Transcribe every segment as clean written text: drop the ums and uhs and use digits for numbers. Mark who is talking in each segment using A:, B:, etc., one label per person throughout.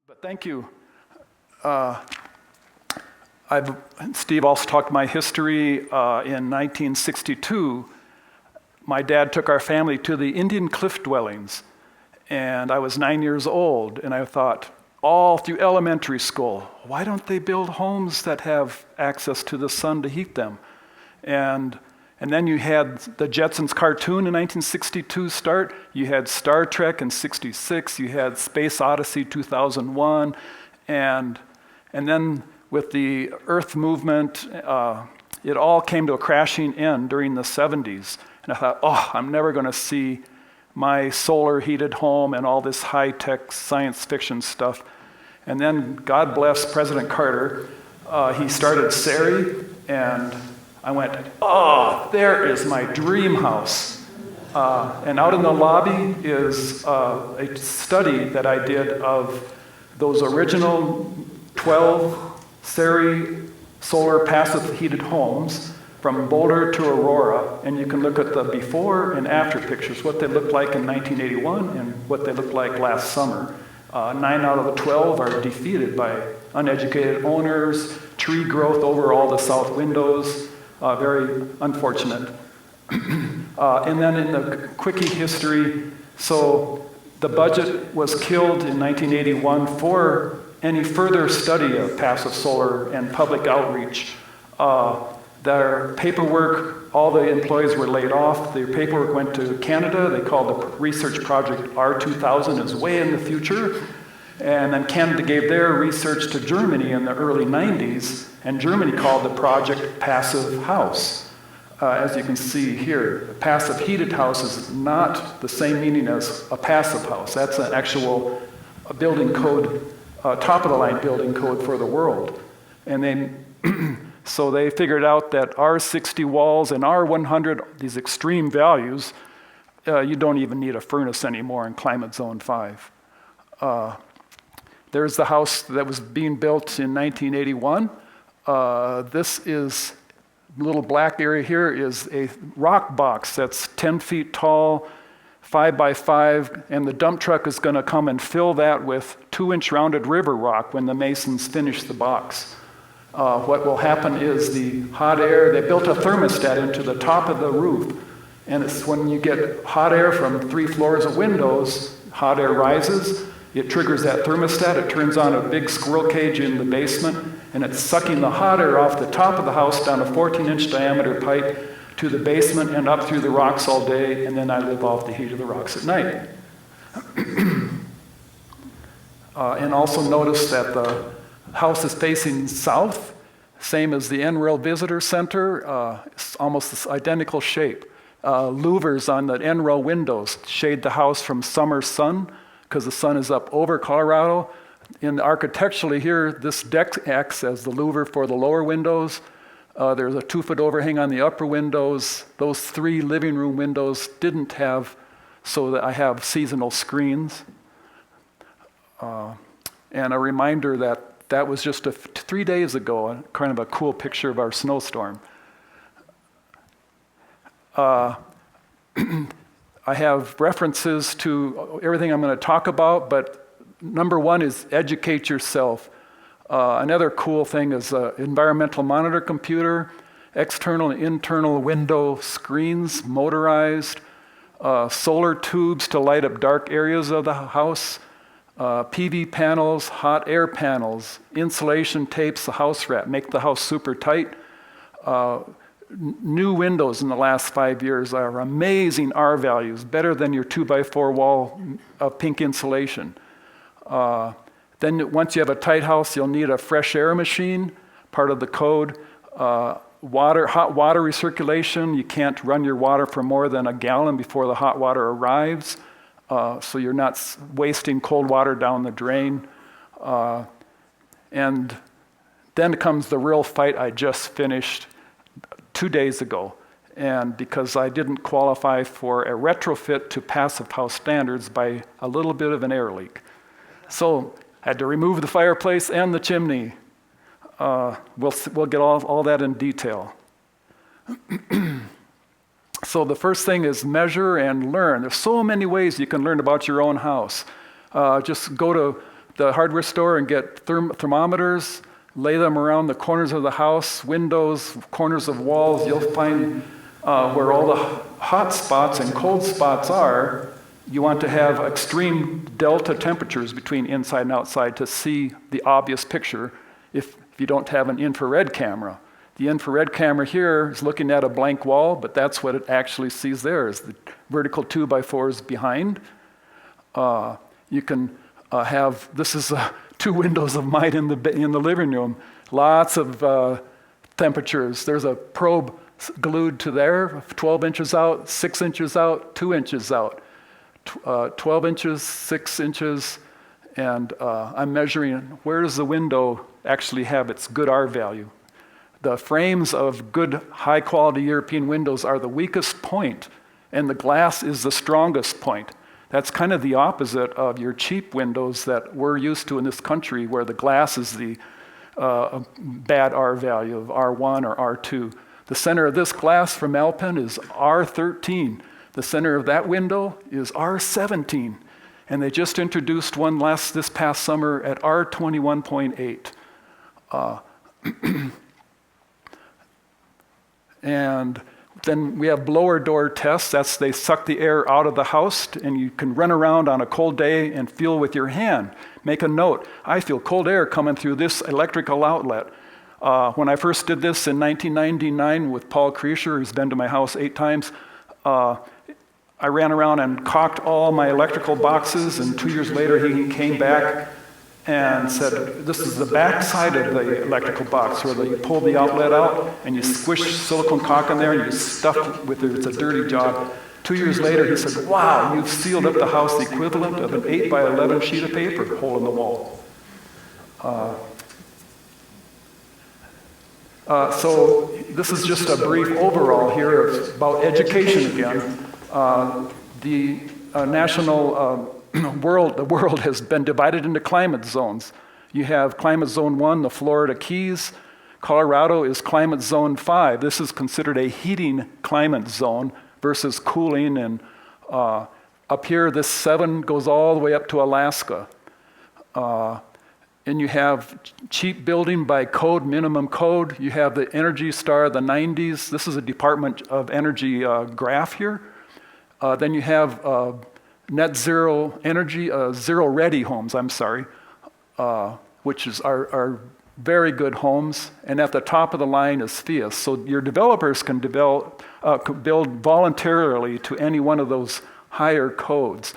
A: But thank you. Steve also talked my history. In 1962, my dad took our family to the Indian cliff dwellings, and I was 9 years old, and I thought, all through elementary school, why don't they build homes that have access to the sun to heat them? And then you had the Jetsons cartoon in 1962 start. You had Star Trek in 66. You had Space Odyssey 2001. And then with the Earth movement, it all came to a crashing end during the 70s. And I thought, I'm never going to see my solar heated home and all this high-tech science fiction stuff. And then, God bless President Carter, he started CRES, and I went, there is my dream house. And out in the lobby is a study that I did of those original 12 CRES solar passive heated homes from Boulder to Aurora, and you can look at the before and after pictures, what they looked like in 1981 and what they looked like last summer. 9 out of the 12 are defeated by uneducated owners, tree growth over all the south windows, very unfortunate. And then in the quickie history, so the budget was killed in 1981 for any further study of passive solar and public outreach. Their paperwork, all the employees were laid off. Their paperwork went to Canada. They called the research project R2000, is way in the future. And then Canada gave their research to Germany in the early 90s, and Germany called the project Passivhaus. As you can see here, a passive heated house is not the same meaning as a passive house. That's an actual building code, top-of-the-line building code for the world. And then so they figured out that R60 walls and R100, these extreme values, you don't even need a furnace anymore in climate zone 5. There's the house that was being built in 1981. This is, little black area here is a rock box that's 10 feet tall, 5 by 5, and the dump truck is going to come and fill that with 2-inch rounded river rock when the masons finish the box. What will happen is the hot air, they built a thermostat into the top of the roof, and it's when you get hot air from 3 floors of windows, hot air rises, it triggers that thermostat, it turns on a big squirrel cage in the basement, and it's sucking the hot air off the top of the house down a 14-inch diameter pipe to the basement and up through the rocks all day, and then I live off the heat of the rocks at night. And also notice that the house is facing south, same as the NREL Visitor Center. It's almost this identical shape. Louvers on the NREL windows shade the house from summer sun because the sun is up over Colorado. Architecturally here, this deck acts as the louver for the lower windows. There's a 2-foot overhang on the upper windows. Those 3 living room windows didn't have, so that I have seasonal screens. And a reminder that was just 3 days ago, kind of a cool picture of our snowstorm. I have references to everything I'm going to talk about, but number 1 is educate yourself. Another cool thing is an environmental monitor computer, external and internal window screens, motorized, solar tubes to light up dark areas of the house, PV panels, hot air panels, insulation tapes, the house wrap, make the house super tight. New windows in the last 5 years are amazing R values, better than your 2x4 wall of pink insulation. Then once you have a tight house, you'll need a fresh air machine, part of the code. Hot water recirculation, you can't run your water for more than a gallon before the hot water arrives. So you're not wasting cold water down the drain. And then comes the real fight I just finished 2 days ago. And because I didn't qualify for a retrofit to Passivhaus standards by a little bit of an air leak. So I had to remove the fireplace and the chimney. We'll get all that in detail. So the first thing is measure and learn. There's so many ways you can learn about your own house. Just go to the hardware store and get thermometers, lay them around the corners of the house, windows, corners of walls. You'll find where all the hot spots and cold spots are. You want to have extreme delta temperatures between inside and outside to see the obvious picture if you don't have an infrared camera. The infrared camera here is looking at a blank wall, but that's what it actually sees there, is the vertical 2x4s behind. You can have, this is 2 windows of mine in the living room. Lots of temperatures. There's a probe glued to there, 12 inches out, 6 inches out, 2 inches out, 12 inches, 6 inches, and I'm measuring where does the window actually have its good R value. The frames of good high-quality European windows are the weakest point, and the glass is the strongest point. That's kind of the opposite of your cheap windows that we're used to in this country, where the glass is the bad R value of R1 or R2. The center of this glass from Alpen is R13. The center of that window is R17. And they just introduced one this past summer at R21.8. And then we have blower door tests. They suck the air out of the house, and you can run around on a cold day and feel with your hand. Make a note. I feel cold air coming through this electrical outlet. When I first did this in 1999 with Paul Kreischer, who's been to my house 8 times, I ran around and caulked all my electrical boxes, and 2 years later he came back and said, this is the back side of the electrical box where you pull the outlet out and you squish silicone caulk in there and you stuff it with it. It's a dirty job. 2 years later he said, wow, you've sealed up the house the equivalent of an 8 by 11 sheet of paper, hole in the wall. So this is just a brief overall here about education again. The world has been divided into climate zones. You have climate zone 1, the Florida Keys. Colorado is climate zone 5. This is considered a heating climate zone versus cooling. And up here, this 7 goes all the way up to Alaska. And you have cheap building by code, minimum code. You have the Energy Star of the 90s. This is a Department of Energy graph here. Then you have net zero energy, zero-ready homes, which are very good homes. And at the top of the line is FIAS. So your developers can could build voluntarily to any one of those higher codes.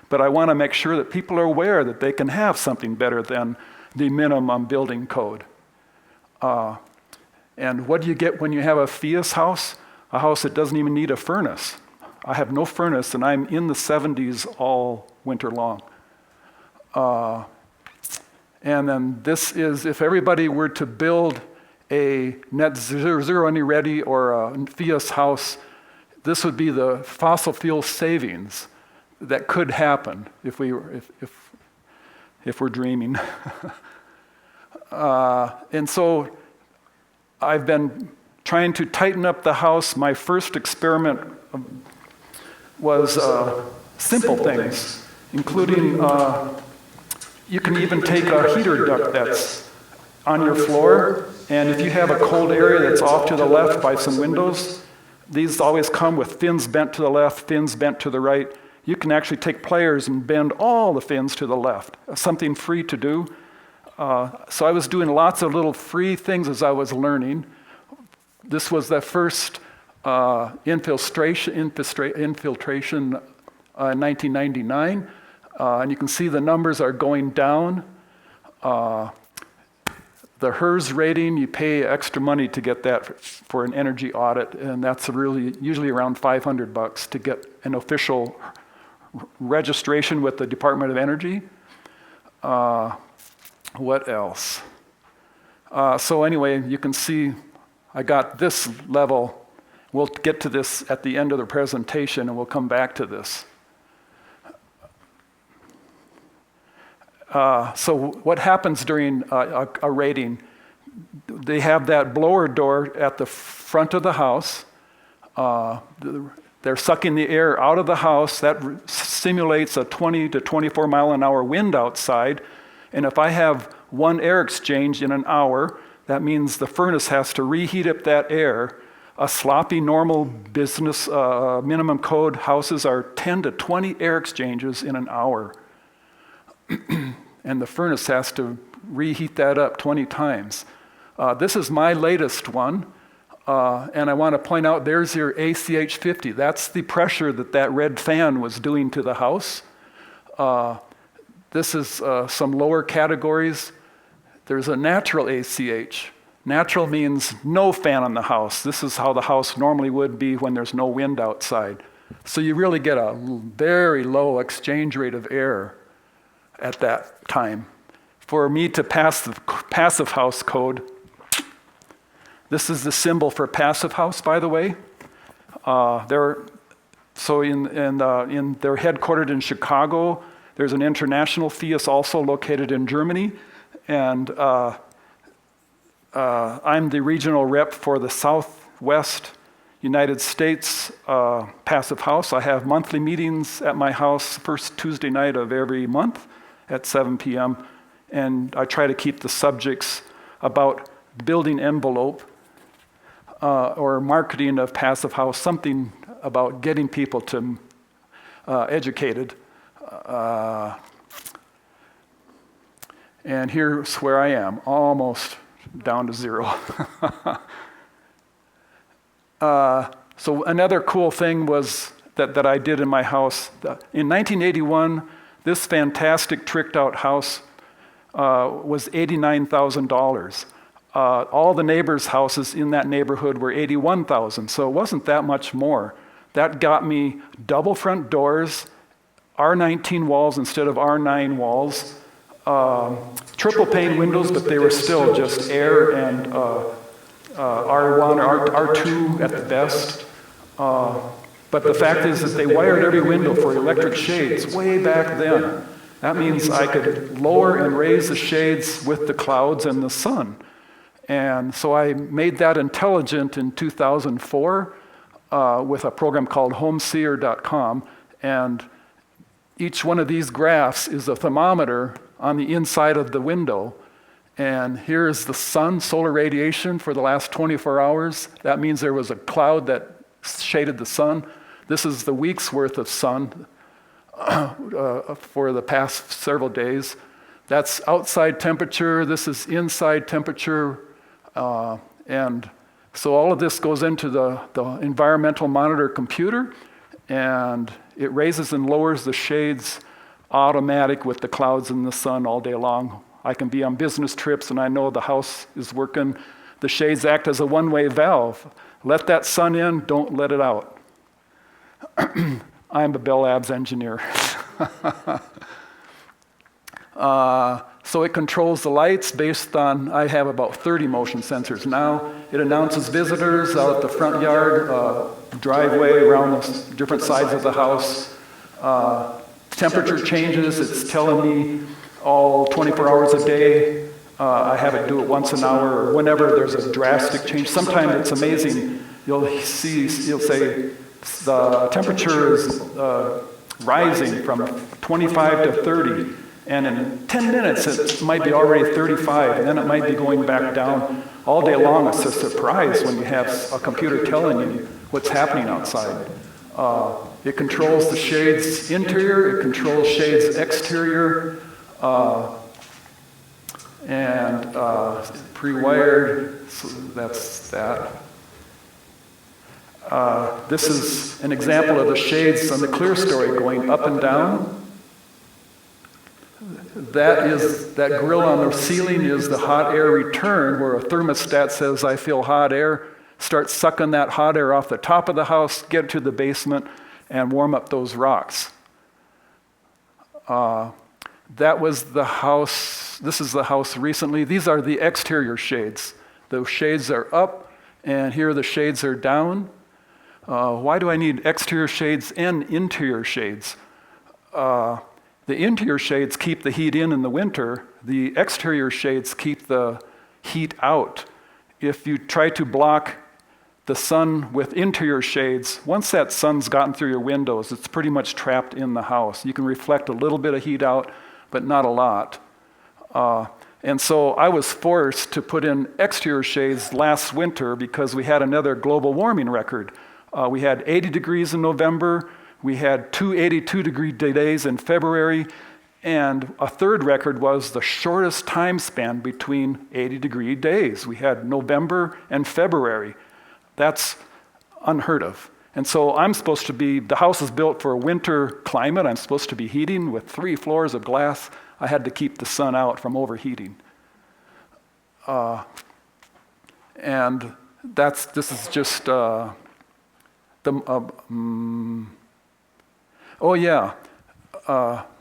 A: But I want to make sure that people are aware that they can have something better than the minimum building code. And what do you get when you have a FIAS house? A house that doesn't even need a furnace. I have no furnace, and I'm in the 70s all winter long. And then this is, if everybody were to build a net zero energy ready or a FIAS house, this would be the fossil fuel savings that could happen if we're dreaming. And so I've been trying to tighten up the house. My first experiment was simple things, including you can even take a heater duct that's on your floor, and if you have a cold area that's off to the left by some windows, these always come with fins bent to the left, fins bent to the right. You can actually take pliers and bend all the fins to the left, something free to do. So I was doing lots of little free things as I was learning. This was the first infiltration in 1999. And you can see the numbers are going down. The HERS rating, you pay extra money to get that for an energy audit, and that's usually around $500 to get an official registration with the Department of Energy. What else? So anyway, you can see I got this level. We'll get to this at the end of the presentation, and we'll come back to this. So what happens during a rating? They have that blower door at the front of the house. They're sucking the air out of the house. That simulates a 20 to 24 mile an hour wind outside. And if I have one air exchange in an hour, that means the furnace has to reheat up that air. A sloppy, normal business minimum code houses are 10 to 20 air exchanges in an hour. And the furnace has to reheat that up 20 times. This is my latest one. And I want to point out, there's your ACH50. That's the pressure that red fan was doing to the house. This is some lower categories. There's a natural ACH. Natural means no fan on the house. This is how the house normally would be when there's no wind outside. So you really get a very low exchange rate of air at that time. For me to pass the Passivhaus code, this is the symbol for Passivhaus, by the way. They're headquartered in Chicago. There's an international FIAS also located in Germany. And I'm the regional rep for the Southwest United States Passivhaus. I have monthly meetings at my house first Tuesday night of every month at 7 p.m. And I try to keep the subjects about building envelope or marketing of Passivhaus, something about getting people to educated. And here's where I am, almost down to zero. So another cool thing was that I did in my house. In 1981, this fantastic tricked out house was $89,000. All the neighbors' houses in that neighborhood were $81,000, so it wasn't that much more. That got me double front doors, R19 walls instead of R9 walls, triple pane windows, but they were still just air and R1 or R2 at the best. But the fact is that they wired every window for electric shades way back then. That means I could lower and raise the shades with the clouds and the sun. And so I made that intelligent in 2004 with a program called homeseer.com. And each one of these graphs is a thermometer on the inside of the window. And here's the sun, solar radiation for the last 24 hours. That means there was a cloud that shaded the sun. This is the week's worth of sun for the past several days. That's outside temperature. This is inside temperature. And so all of this goes into the environmental monitor computer, and it raises and lowers the shades automatic with the clouds and the sun all day long. I can be on business trips and I know the house is working. The shades act as a one-way valve. Let that sun in, don't let it out. I'm a Bell Labs engineer. So it controls the lights based on, I have about 30 motion sensors now. It announces visitors out at the front yard, driveway, around the different sides of the house. Temperature changes, it's telling me all 24 hours a day. I have it do it once an hour or whenever there's a drastic change. Sometimes it's amazing. You'll say the temperature is rising from 25 to 30. And in 10 minutes, it might be already 35, and then it might be going back down. All day long, it's a surprise when you have a computer telling you what's happening outside. It controls the shades interior, it controls shades exterior, and pre-wired, so that's that. This is an example of the shades on the clear story going up and down. That grill on the ceiling is the hot air return, where a thermostat says, I feel hot air. Start sucking that hot air off the top of the house, get to the basement, and warm up those rocks. That was the house. This is the house recently. These are the exterior shades. The shades are up, and here the shades are down. Why do I need exterior shades and interior shades? The interior shades keep the heat in the winter. The exterior shades keep the heat out. If you try to block the sun with interior shades, once that sun's gotten through your windows, it's pretty much trapped in the house. You can reflect a little bit of heat out, but not a lot. And so I was forced to put in exterior shades last winter because we had another global warming record. We had 80 degrees in November, we had 2 82-degree days in February, and a third record was the shortest time span between 80-degree days. We had November and February. That's unheard of. And so I'm supposed to be, the house is built for a winter climate. I'm supposed to be heating with 3 floors of glass. I had to keep the sun out from overheating. And this is just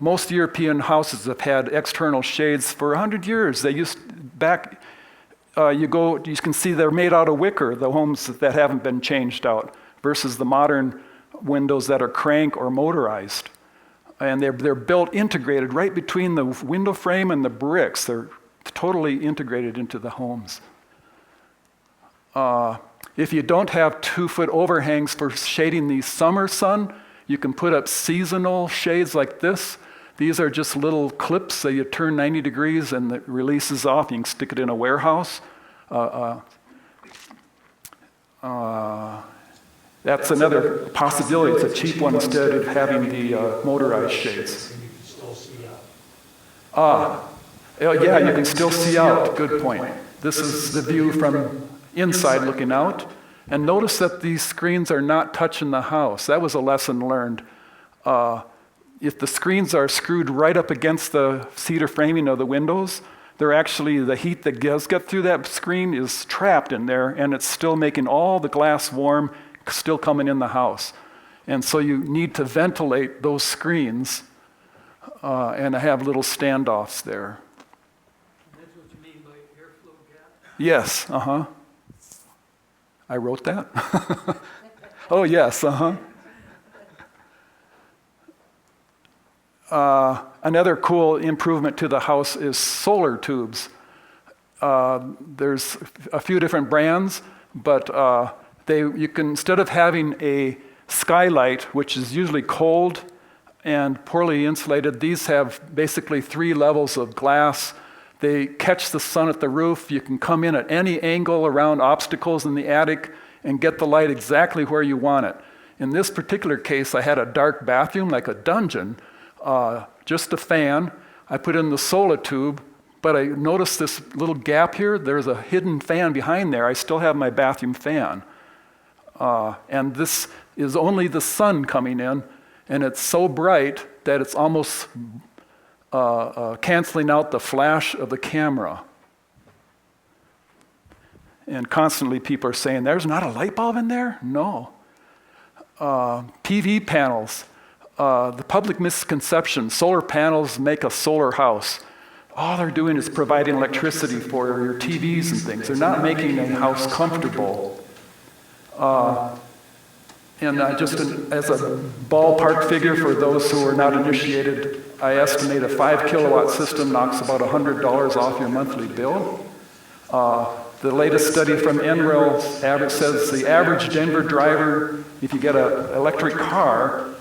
A: most European houses have had external shades for 100 years. They used back, you can see they're made out of wicker, the homes that haven't been changed out, versus the modern windows that are crank or motorized. And they're built integrated right between the window frame and the bricks. They're totally integrated into the homes. If you don't have 2-foot overhangs for shading the summer sun, you can put up seasonal shades like this. These are just little clips that you turn 90 degrees and it releases off. You can stick it in a warehouse. That's another possibility. It's a cheap one instead of having the motorized shades.
B: And you can still see out.
A: Yeah, you can still see out. Good point. This is the view from inside looking out. And notice that these screens are not touching the house. That was a lesson learned. If the screens are screwed right up against the cedar framing of the windows, they're actually, the heat that does get through that screen is trapped in there, and it's still making all the glass warm, still coming in the house. And so you need to ventilate those screens and have little standoffs there.
B: And that's what you mean by airflow gap?
A: Yes, I wrote that? Oh, yes, Another cool improvement to the house is solar tubes. There's a few different brands, but you can, instead of having a skylight, which is usually cold and poorly insulated, these have basically 3 levels of glass. They catch the sun at the roof. You can come in at any angle around obstacles in the attic and get the light exactly where you want it. In this particular case, I had a dark bathroom, like a dungeon, just a fan. I put in the solar tube, but I noticed this little gap here. There's a hidden fan behind there. I still have my bathroom fan. And this is only the sun coming in, and it's so bright that it's almost canceling out the flash of the camera. And constantly people are saying, there's not a light bulb in there? No. PV panels. The public misconception, solar panels make a solar house. All they're doing is providing electricity for your TVs and things. They're not making a house comfortable. Just as a ballpark figure for those who are not initiated, I estimate a 5-kilowatt system knocks about $100 off your monthly bill. The latest study from NREL says the average Denver driver, if you get an electric car,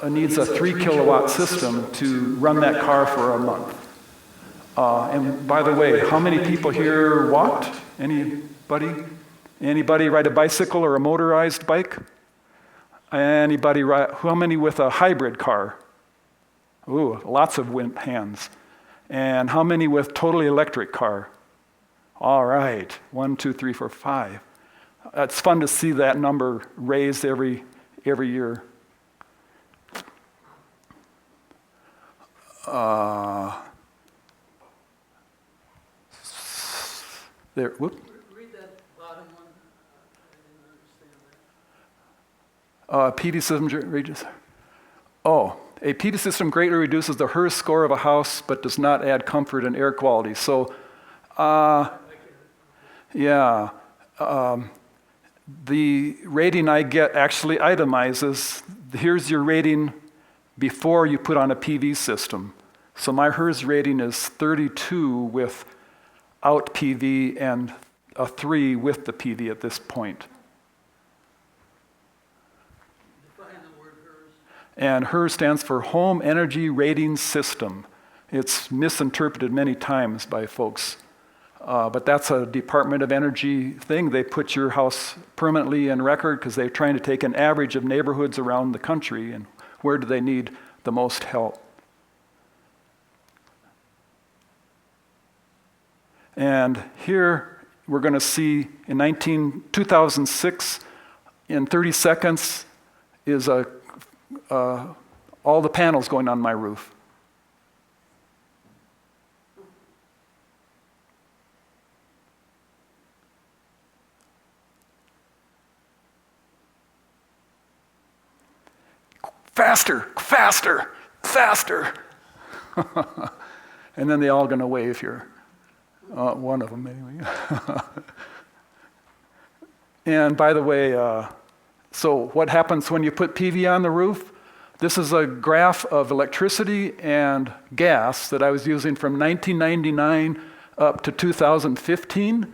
A: needs a 3-kilowatt system to run that car for a month. And by the way, how many people here walked? Anybody? Anybody ride a bicycle or a motorized bike? Anybody how many with a hybrid car? Ooh, lots of hands. And how many with totally electric car? All right, 1, 2, 3, 4, 5. It's fun to see that number raised every year. There. Whoop.
B: Read that bottom one. I didn't understand that.
A: PD system reduces. Oh, a PD system greatly reduces the HERS score of a house, but does not add comfort and air quality. So, yeah, the rating I get actually itemizes. Here's your rating before you put on a PV system. So my HERS rating is 32 without PV and a 3 with the PV at this point.
B: Define the word HERS.
A: And HERS stands for Home Energy Rating System. It's misinterpreted many times by folks. But that's a Department of Energy thing. They put your house permanently in record because they're trying to take an average of neighborhoods around the country and where do they need the most help. And here we're going to see in 2006, in 30 seconds, is all the panels going on my roof. Faster, faster, faster. And then they're all going to wave here. One of them, anyway. And by the way, so what happens when you put PV on the roof? This is a graph of electricity and gas that I was using from 1999 up to 2015. In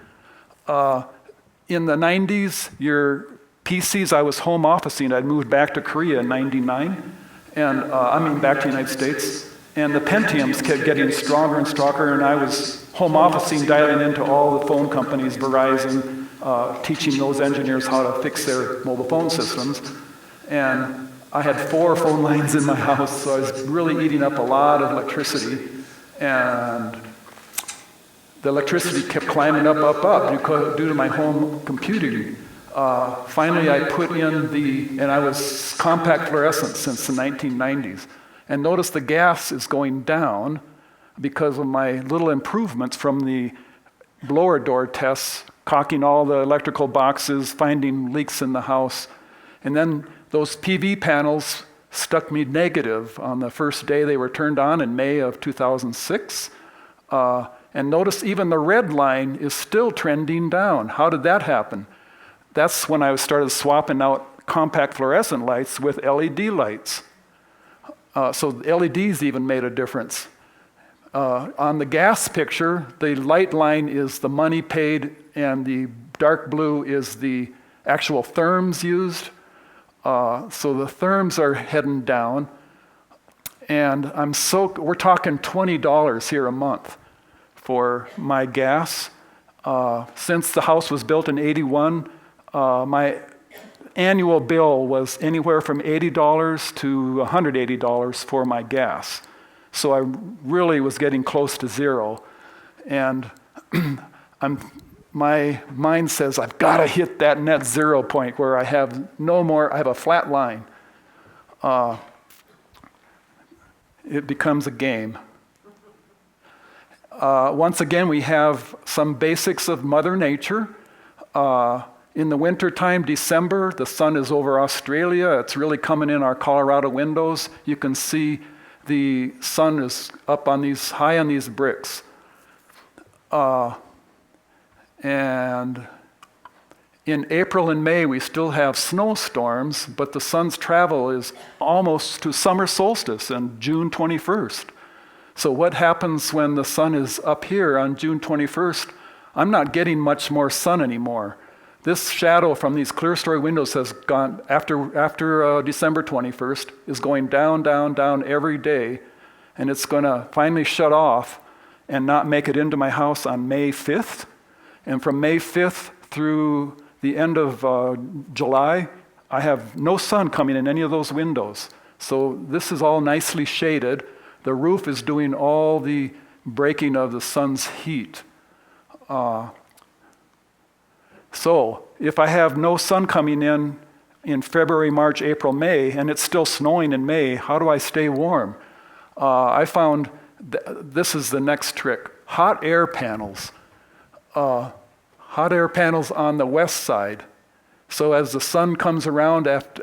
A: the 90s, your PCs, I was home officing. I'd moved back to Korea in 99, and back to the United States. And the Pentiums kept getting stronger and stronger, and I was home officing, dialing into all the phone companies, Verizon, teaching those engineers how to fix their mobile phone systems. And I had 4 phone lines in my house, so I was really eating up a lot of electricity. And the electricity kept climbing up due to my home computing. Finally, I put in and I was compact fluorescent since the 1990s. And notice the gas is going down because of my little improvements from the blower door tests, caulking all the electrical boxes, finding leaks in the house. And then those PV panels stuck me negative on the first day they were turned on in May of 2006. And notice even the red line is still trending down. How did that happen? That's when I started swapping out compact fluorescent lights with LED lights. So LEDs even made a difference. On the gas picture, the light line is the money paid, and the dark blue is the actual therms used. So the therms are heading down, and we're talking $20 here a month for my gas. Since the house was built in '81, my annual bill was anywhere from $80 to $180 for my gas. So I really was getting close to zero. And my mind says, I've got to hit that net zero point where I have a flat line. It becomes a game. Once again, we have some basics of Mother Nature. In the wintertime, December, the sun is over Australia. It's really coming in our Colorado windows. You can see the sun is up high on these bricks. And in April and May, we still have snowstorms, but the sun's travel is almost to summer solstice on June 21st. So what happens when the sun is up here on June 21st? I'm not getting much more sun anymore. This shadow from these clear story windows has gone, after December 21st, is going down, down, down every day, and it's going to finally shut off and not make it into my house on May 5th. And from May 5th through the end of July, I have no sun coming in any of those windows. So this is all nicely shaded. The roof is doing all the breaking of the sun's heat. So if I have no sun coming in February, March, April, May, and it's still snowing in May, how do I stay warm? I found this is the next trick. Hot air panels. Hot air panels on the west side. So as the sun comes around at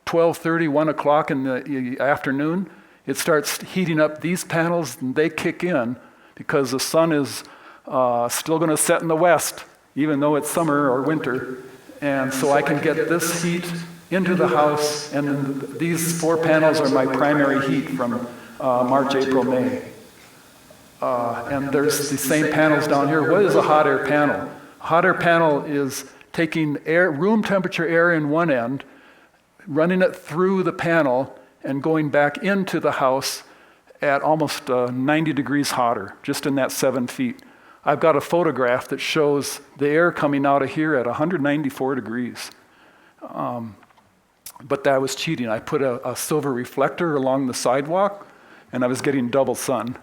A: 12:30, 1 o'clock in the afternoon, it starts heating up these panels, and they kick in because the sun is still going to set in the west, even though it's summer or winter. And so I can get this heat into the house, and these 4 panels are my primary heat from March, April, May. And there's the same panels down here. What is a hot air panel? A hot air panel is taking room temperature air in one end, running it through the panel, and going back into the house at almost 90 degrees hotter, just in that 7 feet. I've got a photograph that shows the air coming out of here at 194 degrees. But that was cheating. I put a silver reflector along the sidewalk, and I was getting double sun.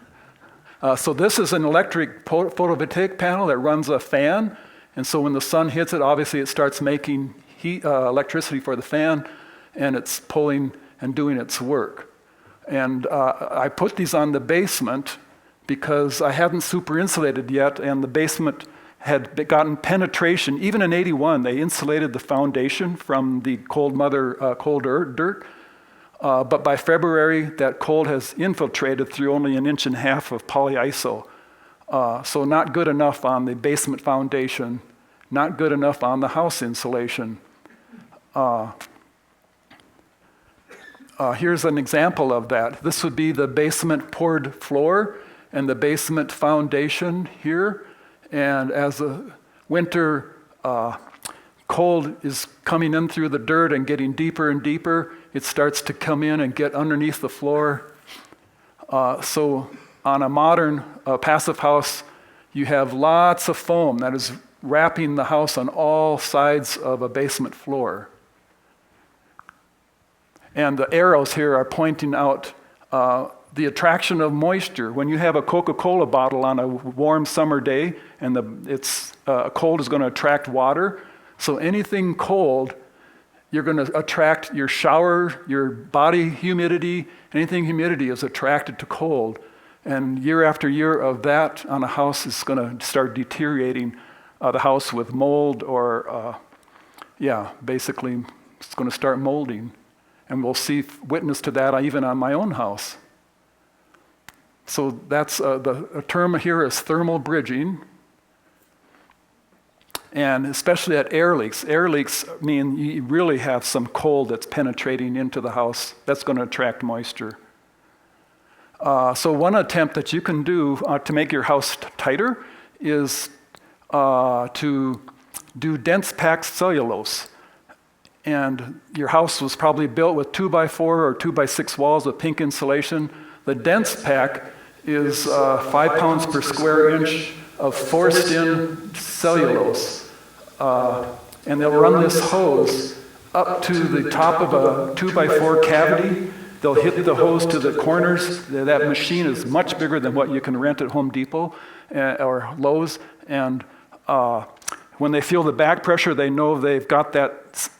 A: So this is an electric photovoltaic panel that runs a fan, and so when the sun hits it, obviously it starts making heat, electricity for the fan, and it's pulling and doing its work. And I put these on the basement because I hadn't super insulated yet, and the basement had gotten penetration. Even in '81, they insulated the foundation from the cold dirt. But by February, that cold has infiltrated through only 1.5 inches of polyiso. So not good enough on the basement foundation, not good enough on the house insulation. Here's an example of that. This would be the basement poured floor and the basement foundation here. And as the winter cold is coming in through the dirt and getting deeper and deeper, it starts to come in and get underneath the floor. So on a modern passive house, you have lots of foam that is wrapping the house on all sides of a basement floor. And the arrows here are pointing out the attraction of moisture. When you have a Coca-Cola bottle on a warm summer day and it's cold is going to attract water, so anything cold, you're going to attract your shower, your body humidity, anything humidity is attracted to cold. And year after year of that on a house is going to start deteriorating the house with mold or, basically it's going to start molding. And we'll see witness to that even on my own house. So that's the term here is thermal bridging. And especially at air leaks. Air leaks mean you really have some cold that's penetrating into the house. That's going to attract moisture. So one attempt that you can do to make your house tighter is to do dense packed cellulose. And your house was probably built with 2x4 or 2x6 walls with pink insulation. The dense pack is 5 pounds per square inch of forced in cellulose. And they'll run this hose up to the top of a 2x4 cavity. They'll hit the hose to the corners. That machine is much bigger than what you can rent at Home Depot or Lowe's. And when they feel the back pressure, they know they've got that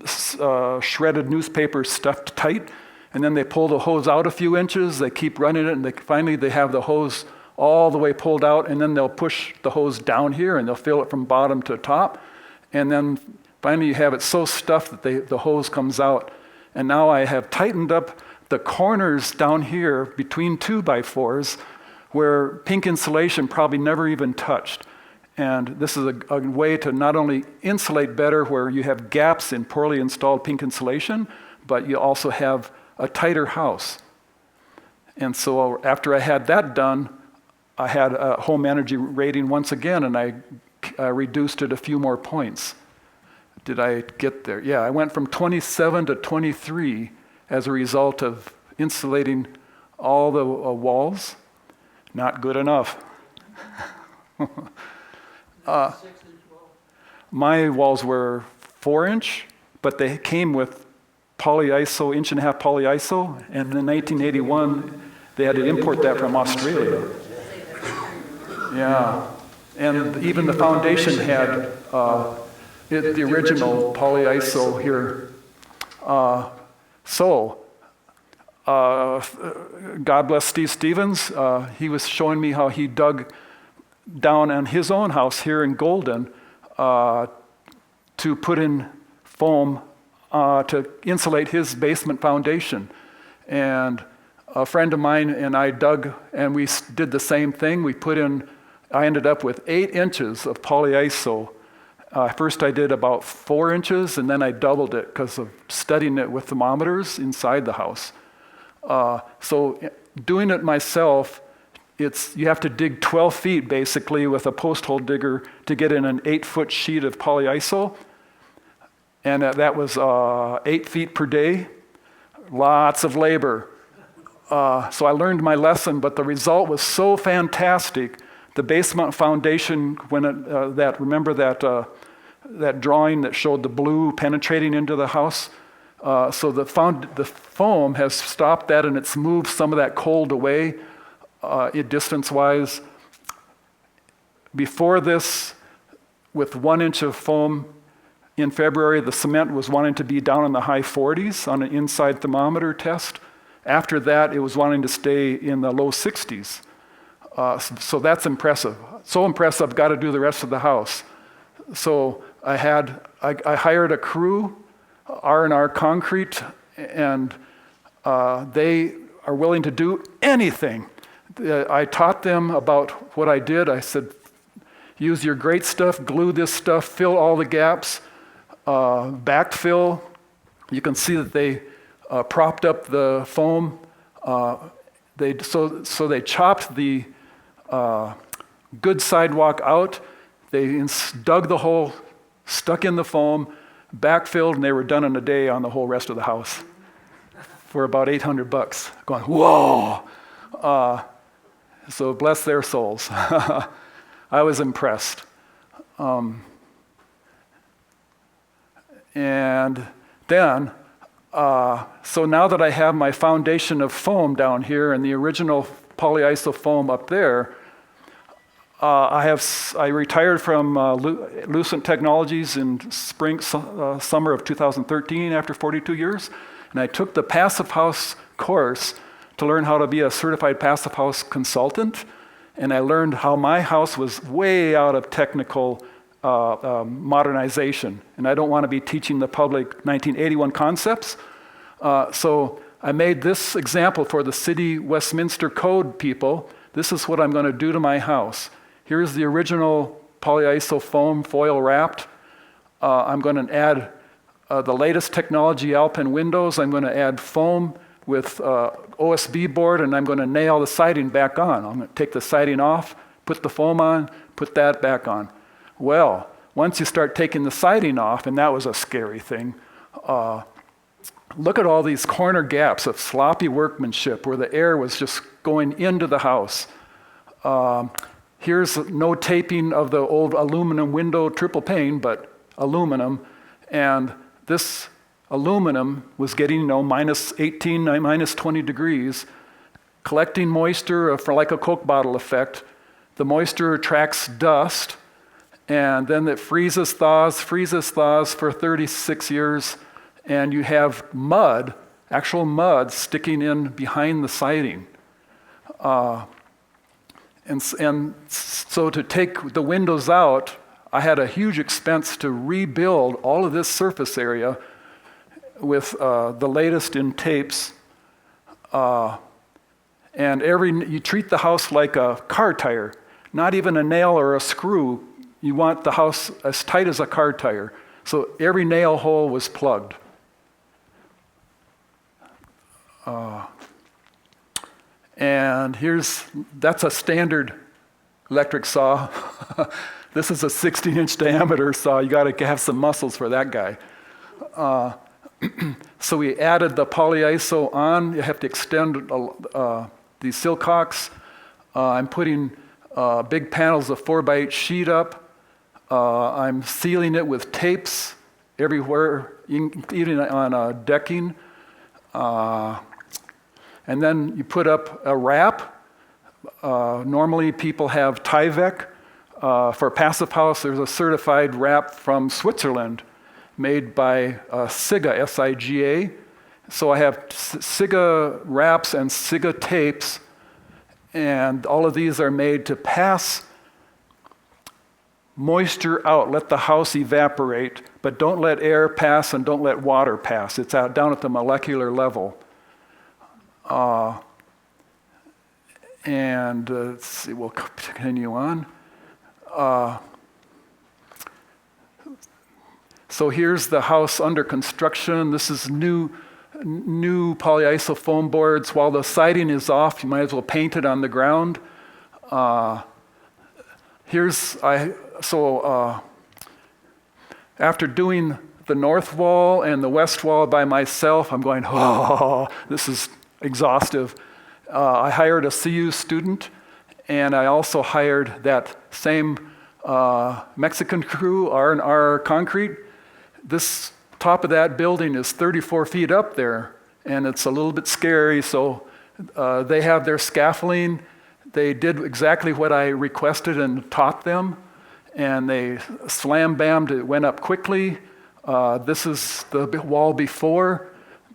A: shredded newspaper stuffed tight. And then they pull the hose out a few inches. They keep running it, and finally they have the hose all the way pulled out, and then they'll push the hose down here, and they'll fill it from bottom to top. And then finally you have it so stuffed that the hose comes out. And now I have tightened up the corners down here between 2x4s where pink insulation probably never even touched. And this is a way to not only insulate better where you have gaps in poorly installed pink insulation, but you also have a tighter house. And so after I had that done, I had a home energy rating once again, and I reduced it a few more points. Did I get there? Yeah, I went from 27 to 23 as a result of insulating all the walls. Not good enough. My walls were 4-inch, but they came with polyiso, 1.5-inch polyiso, and in 1981 they had to import that from Australia. Yeah, and even the foundation had the original polyiso here. God bless Steve Stevens. He was showing me how he dug down on his own house here in Golden to put in foam to insulate his basement foundation. And a friend of mine and I dug, and we did the same thing. I ended up with 8 inches of polyiso. First I did about 4 inches, and then I doubled it because of studying it with thermometers inside the house. So doing it myself, you have to dig 12 feet basically with a post hole digger to get in an 8-foot sheet of polyiso. And that was 8 feet per day. Lots of labor. So I learned my lesson, but the result was so fantastic. The basement foundation, when remember that drawing that showed the blue penetrating into the house? So the foam has stopped that, and it's moved some of that cold away distance-wise. Before this, with 1 inch of foam in February, the cement was wanting to be down in the high 40s on an inside thermometer test. After that, it was wanting to stay in the low 60s. So that's impressive. So impressive, I've got to do the rest of the house. So I hired a crew, R&R Concrete, and they are willing to do anything. I taught them about what I did. I said, use your great stuff, glue this stuff, fill all the gaps, backfill. You can see that they propped up the foam. So they chopped the good sidewalk out. They dug the hole, stuck in the foam, backfilled, and they were done in a day on the whole rest of the house for about $800. Going, whoa! So bless their souls. I was impressed. And then, so now that I have my foundation of foam down here and the original polyiso foam up there, I retired from Lucent Technologies in summer of 2013 after 42 years, and I took the Passivhaus course to learn how to be a certified Passivhaus consultant, and I learned how my house was way out of technical modernization, and I don't want to be teaching the public 1981 concepts. So I made this example for the City Westminster Code people. This is what I'm going to do to my house. Here's the original polyiso foam foil wrapped. I'm going to add the latest technology Alpine windows. I'm going to add foam with OSB board, and I'm going to nail the siding back on. I'm going to take the siding off, put the foam on, put that back on. Well, once you start taking the siding off, and that was a scary thing, look at all these corner gaps of sloppy workmanship where the air was just going into the house. Here's no taping of the old aluminum window, triple pane, but aluminum. And this aluminum was getting, minus 18, minus 20 degrees, collecting moisture for like a Coke bottle effect. The moisture attracts dust, and then it freezes, thaws for 36 years, and you have mud, actual mud, sticking in behind the siding. And so to take the windows out, I had a huge expense to rebuild all of this surface area with the latest in tapes. And you treat the house like a car tire, not even a nail or a screw. You want the house as tight as a car tire. So every nail hole was plugged. And that's a standard electric saw. This is a 16-inch diameter saw. You got to have some muscles for that guy. So we added the polyiso on. You have to extend these silcox. I'm putting big panels of 4x8 sheet up. I'm sealing it with tapes everywhere, even on decking. And then you put up a wrap. Normally people have Tyvek. For Passivhaus, there's a certified wrap from Switzerland made by SIGA, S-I-G-A. So I have SIGA wraps and SIGA tapes, and all of these are made to pass moisture out, let the house evaporate, but don't let air pass and don't let water pass. It's out down at the molecular level. Let's see, we'll continue on. So here's the house under construction. This is new polyiso foam boards. While the siding is off, you might as well paint it on the ground. After doing the north wall and the west wall by myself, I'm going, oh, this is exhaustive. I hired a CU student, and I also hired that same Mexican crew, R&R Concrete. This top of that building is 34 feet up there, and it's a little bit scary, so they have their scaffolding. They did exactly what I requested and taught them, and they slam-bammed, it went up quickly. This is the wall before.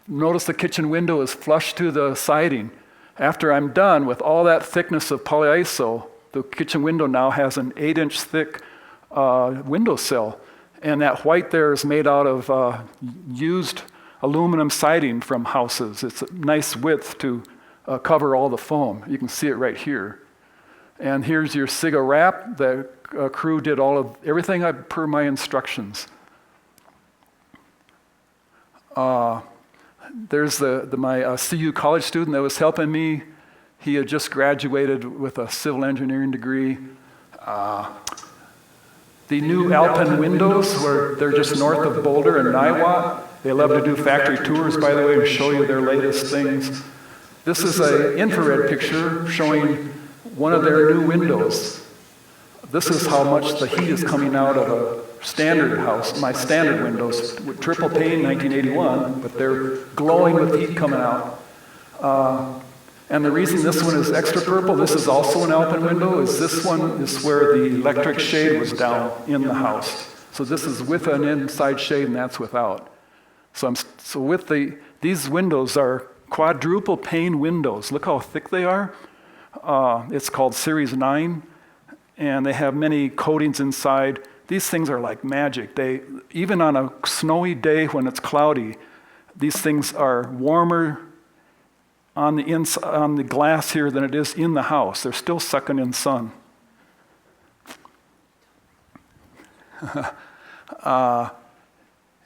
A: Notice the kitchen window is flush to the siding. After I'm done with all that thickness of polyiso, the kitchen window now has an 8-inch thick windowsill. And that white there is made out of used aluminum siding from houses. It's a nice width to cover all the foam. You can see it right here. And here's your Siga wrap. The crew did everything per my instructions. There's my CU college student that was helping me. He had just graduated with a civil engineering degree. The new Alpine windows, they're just north of Boulder and Niwot. They love to do factory tours, by the way, to show you their latest things. This is an infrared picture showing one of their new windows. This is how much the heat is coming out of a standard house, my standard windows, with triple pane, 1981, but they're glowing with heat coming out. And the reason this one is extra purple, this is also an Alpine window, is this one is where the electric shade was down in the house. So this is with an inside shade and that's without. So with these windows are quadruple pane windows. Look how thick they are. It's called Series 9, and they have many coatings inside. These things are like magic. Even on a snowy day when it's cloudy, these things are warmer on the glass here than it is in the house. They're still sucking in sun.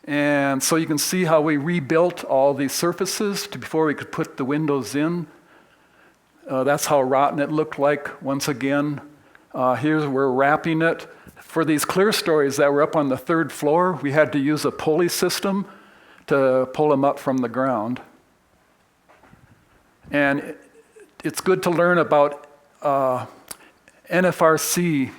A: And so you can see how we rebuilt all these surfaces before we could put the windows in. That's how rotten it looked like once again. Here we're wrapping it. For these clear stories that were up on the 3rd floor, we had to use a pulley system to pull them up from the ground. And it's good to learn about NFRC,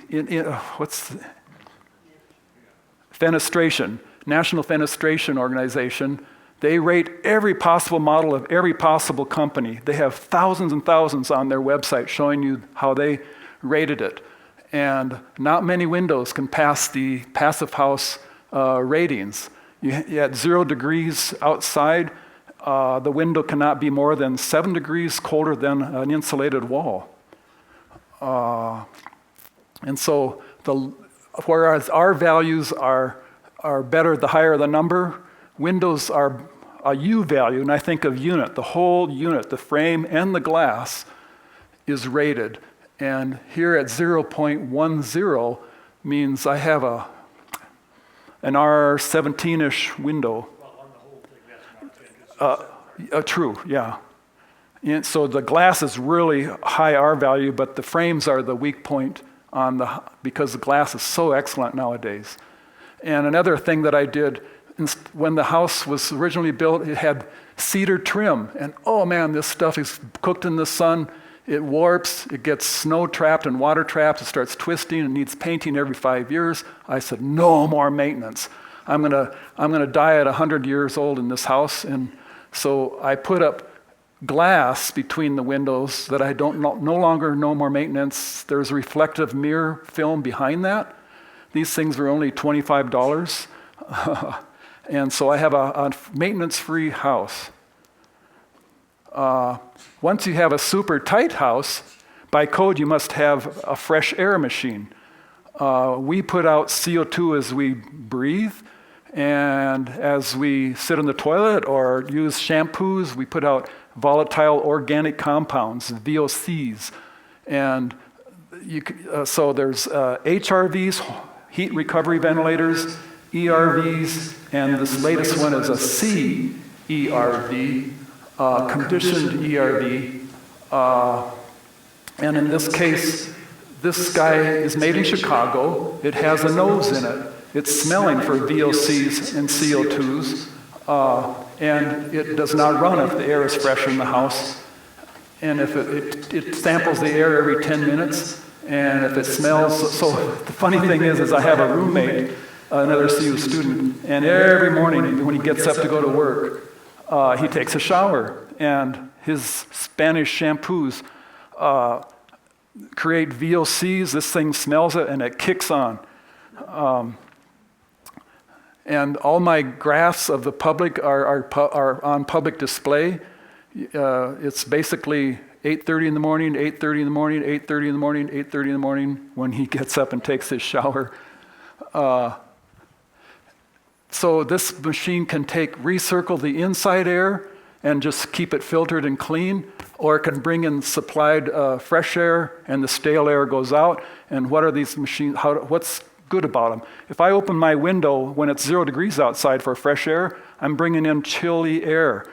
A: Fenestration, National Fenestration Organization. They rate every possible model of every possible company. They have thousands and thousands on their website showing you how they rated it. And not many windows can pass the Passivhaus ratings. At 0 degrees outside, the window cannot be more than 7 degrees colder than an insulated wall. And so, whereas our values are better the higher the number, windows are a U value, and I think of unit, the whole unit, the frame and the glass is rated. And here at 0.10 means I have an R17-ish window.
B: Well, on the whole thing, that's not 10.
A: True, yeah. And so the glass is really high R value, but the frames are the weak point because the glass is so excellent nowadays. And another thing that I did, when the house was originally built, it had cedar trim. And oh man, this stuff is cooked in the sun. It warps, it gets snow trapped and water trapped, it starts twisting, it needs painting every 5 years. I said, no more maintenance. I'm gonna die at 100 years old in this house. And so I put up glass between the windows that I no longer no more maintenance. There's reflective mirror film behind that. These things are only $25. And so I have a maintenance-free house. Once you have a super tight house, by code you must have a fresh air machine. We put out CO2 as we breathe, and as we sit in the toilet or use shampoos, we put out volatile organic compounds, VOCs. And so there's HRVs, heat recovery ventilators, ERVs, and this latest one is a CERV, conditioned ERV. And in this case, this guy is made in Chicago. It has a nose in it. It's smelling for VOCs and CO2s, and it does not run if the air is fresh in the house. and if it samples the air every 10 minutes, and if it smells, so the funny thing is I have a roommate, another CU student, and every morning when he gets up to go to work, he takes a shower, and his Spanish shampoos create VOCs. This thing smells it, and it kicks on. And all my graphs of the public are on public display. It's basically 8:30 in the morning, 8:30 in the morning, 8:30 in the morning, 8:30 in the morning when he gets up and takes his shower. So this machine can recircle the inside air and just keep it filtered and clean, or it can bring in supplied fresh air and the stale air goes out. And what are these machines, what's good about them? If I open my window when it's 0 degrees outside for fresh air, I'm bringing in chilly air.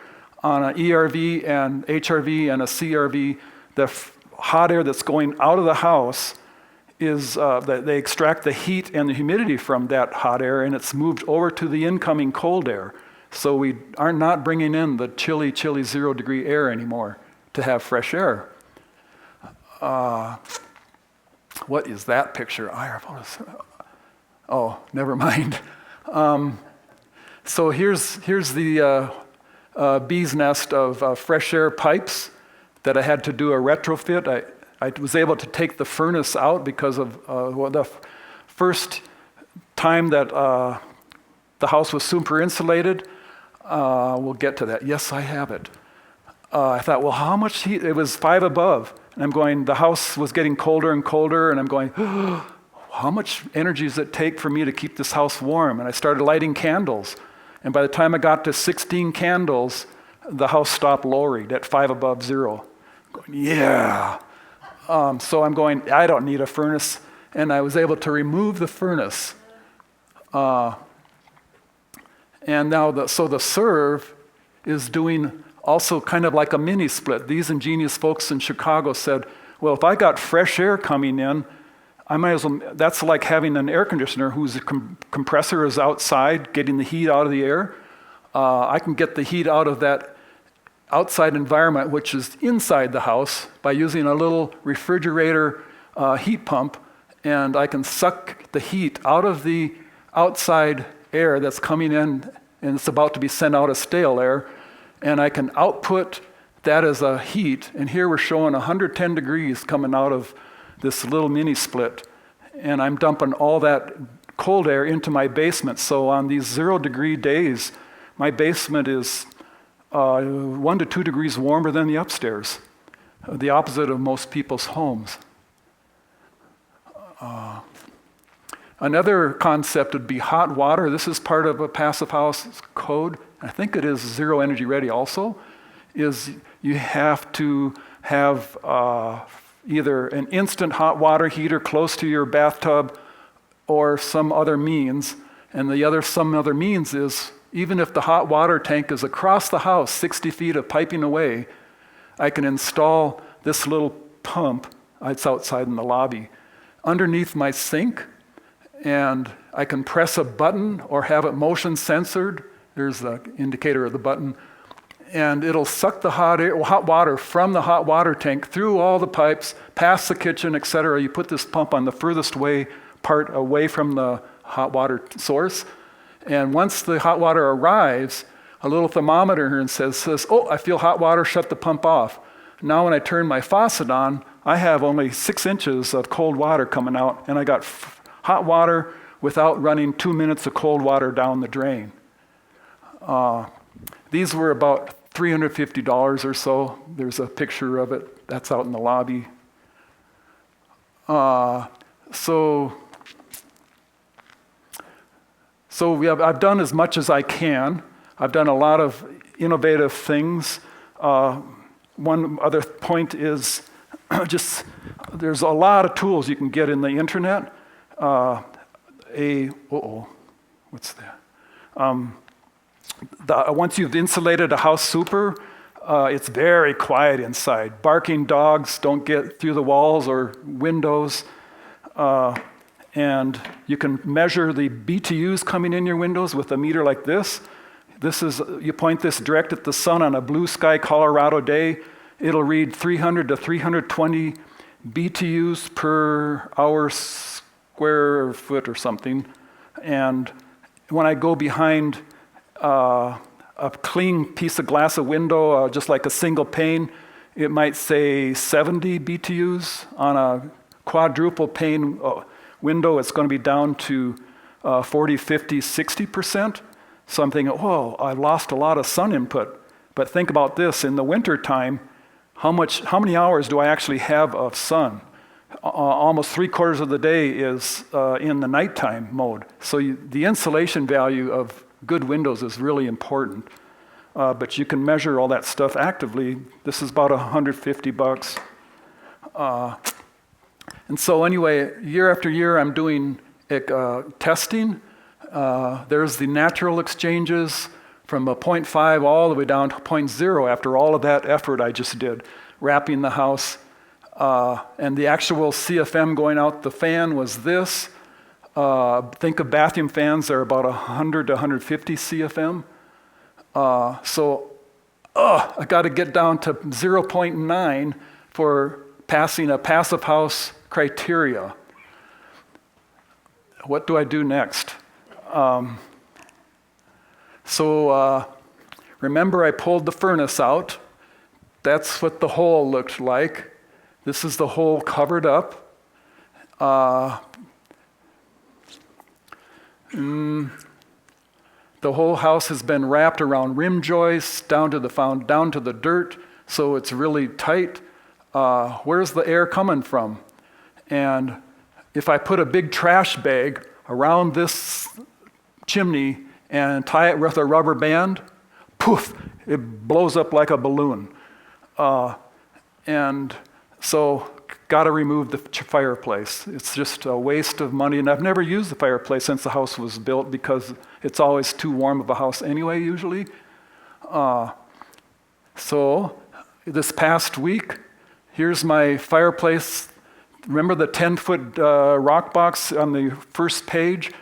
A: On an ERV and HRV and a CRV, the hot air that's going out of the house is, they extract the heat and the humidity from that hot air, and it's moved over to the incoming cold air. So we are not bringing in the chilly 0 degree air anymore to have fresh air. What is that picture? Oh, never mind. So here's the bee's nest of fresh air pipes that I had to do a retrofit. I was able to take the furnace out because of the first time that the house was super insulated. We'll get to that. Yes, I have it. I thought, well, how much heat? It was 5 above. And I'm going, the house was getting colder and colder, and I'm going, how much energy does it take for me to keep this house warm? And I started lighting candles. And by the time I got to 16 candles, the house stopped lowering at 5 above 0. I'm going, yeah. So I'm going, I don't need a furnace. And I was able to remove the furnace. And now, the serve is doing also kind of like a mini split. These ingenious folks in Chicago said, well, if I got fresh air coming in, I might as well, that's like having an air conditioner whose compressor is outside, getting the heat out of the air. I can get the heat out of that outside environment, which is inside the house, by using a little refrigerator heat pump, and I can suck the heat out of the outside air that's coming in, and it's about to be sent out as stale air, and I can output that as a heat. And here we're showing 110 degrees coming out of this little mini split, and I'm dumping all that cold air into my basement. So on these 0 degree days, my basement is 1 to 2 degrees warmer than the upstairs, the opposite of most people's homes. Another concept would be hot water. This is part of a Passivhaus code. I think it is 0 energy ready also, is you have to have either an instant hot water heater close to your bathtub or some other means. And some other means is, even if the hot water tank is across the house, 60 feet of piping away, I can install this little pump, it's outside in the lobby, underneath my sink, and I can press a button or have it motion censored. There's the indicator of the button. And it'll suck the hot water from the hot water tank through all the pipes, past the kitchen, etc. You put this pump on the furthest part away from the hot water source. And once the hot water arrives, a little thermometer here says, oh, I feel hot water, shut the pump off. Now when I turn my faucet on, I have only 6 inches of cold water coming out, and I got hot water without running 2 minutes of cold water down the drain. These were about $350 or so. There's a picture of it. That's out in the lobby. So I've done as much as I can. I've done a lot of innovative things. One other point is just there's a lot of tools you can get in the internet. What's that? Once you've insulated a house super, it's very quiet inside. Barking dogs don't get through the walls or windows. And you can measure the BTUs coming in your windows with a meter like this. You point this direct at the sun on a blue sky Colorado day, it'll read 300 to 320 BTUs per hour square foot or something. And when I go behind a clean piece of glass, a window, just like a single pane, it might say 70 BTUs. On a quadruple pane window, it's going to be down to 40, 50, 60%. So I'm thinking, whoa, I've lost a lot of sun input. But think about this, in the winter time, how many hours do I actually have of sun? Almost 3/4 of the day is in the nighttime mode. So the insulation value of good windows is really important. But you can measure all that stuff actively. This is about $150. And so anyway, year after year, I'm doing testing. There's the natural exchanges from a 0.5 all the way down to 0.0 after all of that effort I just did, wrapping the house. And the actual CFM going out the fan was this. Think of bathroom fans, they're about 100 to 150 CFM. So I got to get down to 0.9 for passing a Passivhaus criteria. What do I do next? Remember I pulled the furnace out. That's what the hole looked like. This is the hole covered up. The whole house has been wrapped around rim joists down to the dirt, so it's really tight. Where's the air coming from? And if I put a big trash bag around this chimney and tie it with a rubber band, poof, it blows up like a balloon. And so got to remove the fireplace. It's just a waste of money, and I've never used the fireplace since the house was built because it's always too warm of a house anyway, usually. So this past week, here's my fireplace. Remember the 10-foot rock box on the first page?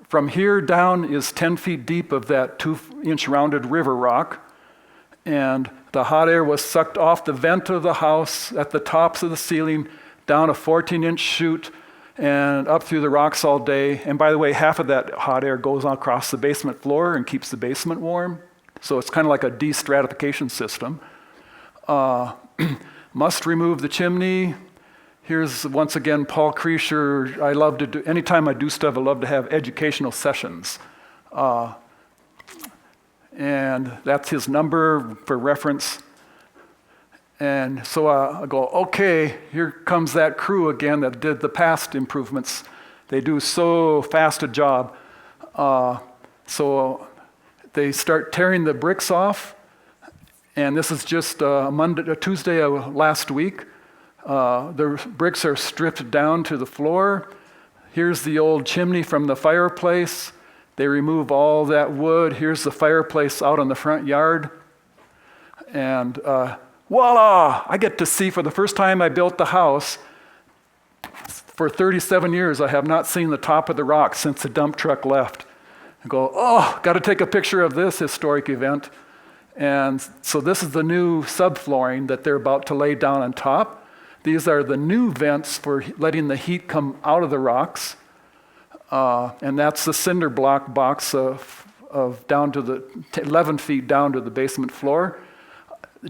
A: From here down is 10 feet deep of that 2-inch rounded river rock, and the hot air was sucked off the vent of the house at the tops of the ceiling, down a 14-inch chute, and up through the rocks all day. And by the way, half of that hot air goes across the basement floor and keeps the basement warm. So it's kind of like a de-stratification system. Must remove the chimney. Here's, once again, Paul Kreischer. I love to do, anytime I do stuff, I love to have educational sessions. And that's his number for reference. And so I go, okay, here comes that crew again that did the past improvements. They do so fast a job. So they start tearing the bricks off. And this is just a Tuesday of last week. The bricks are stripped down to the floor. Here's the old chimney from the fireplace. They remove all that wood. Here's the fireplace out in the front yard. And voila! I get to see, for the first time I built the house, for 37 years I have not seen the top of the rock since the dump truck left. I go, oh, got to take a picture of this historic event. And so this is the new subflooring that they're about to lay down on top. These are the new vents for letting the heat come out of the rocks. And that's the cinder block box of down to the 11 feet down to the basement floor.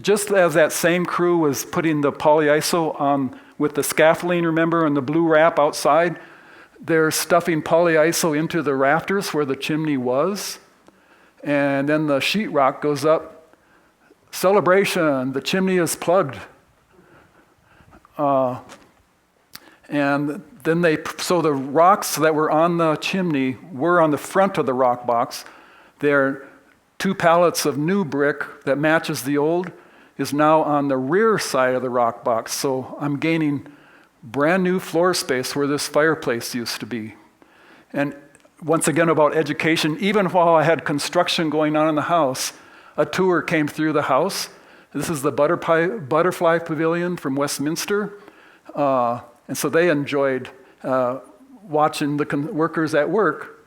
A: Just as that same crew was putting the polyiso on with the scaffolding, remember, and the blue wrap outside, they're stuffing polyiso into the rafters where the chimney was. And then the sheetrock goes up. Celebration, the chimney is plugged. And then so the rocks that were on the chimney were on the front of the rock box. They're 2 pallets of new brick that matches the old is now on the rear side of the rock box. So I'm gaining brand new floor space where this fireplace used to be. And once again about education, even while I had construction going on in the house, a tour came through the house. This is the butterfly pavilion from Westminster. And so they enjoyed watching the workers at work.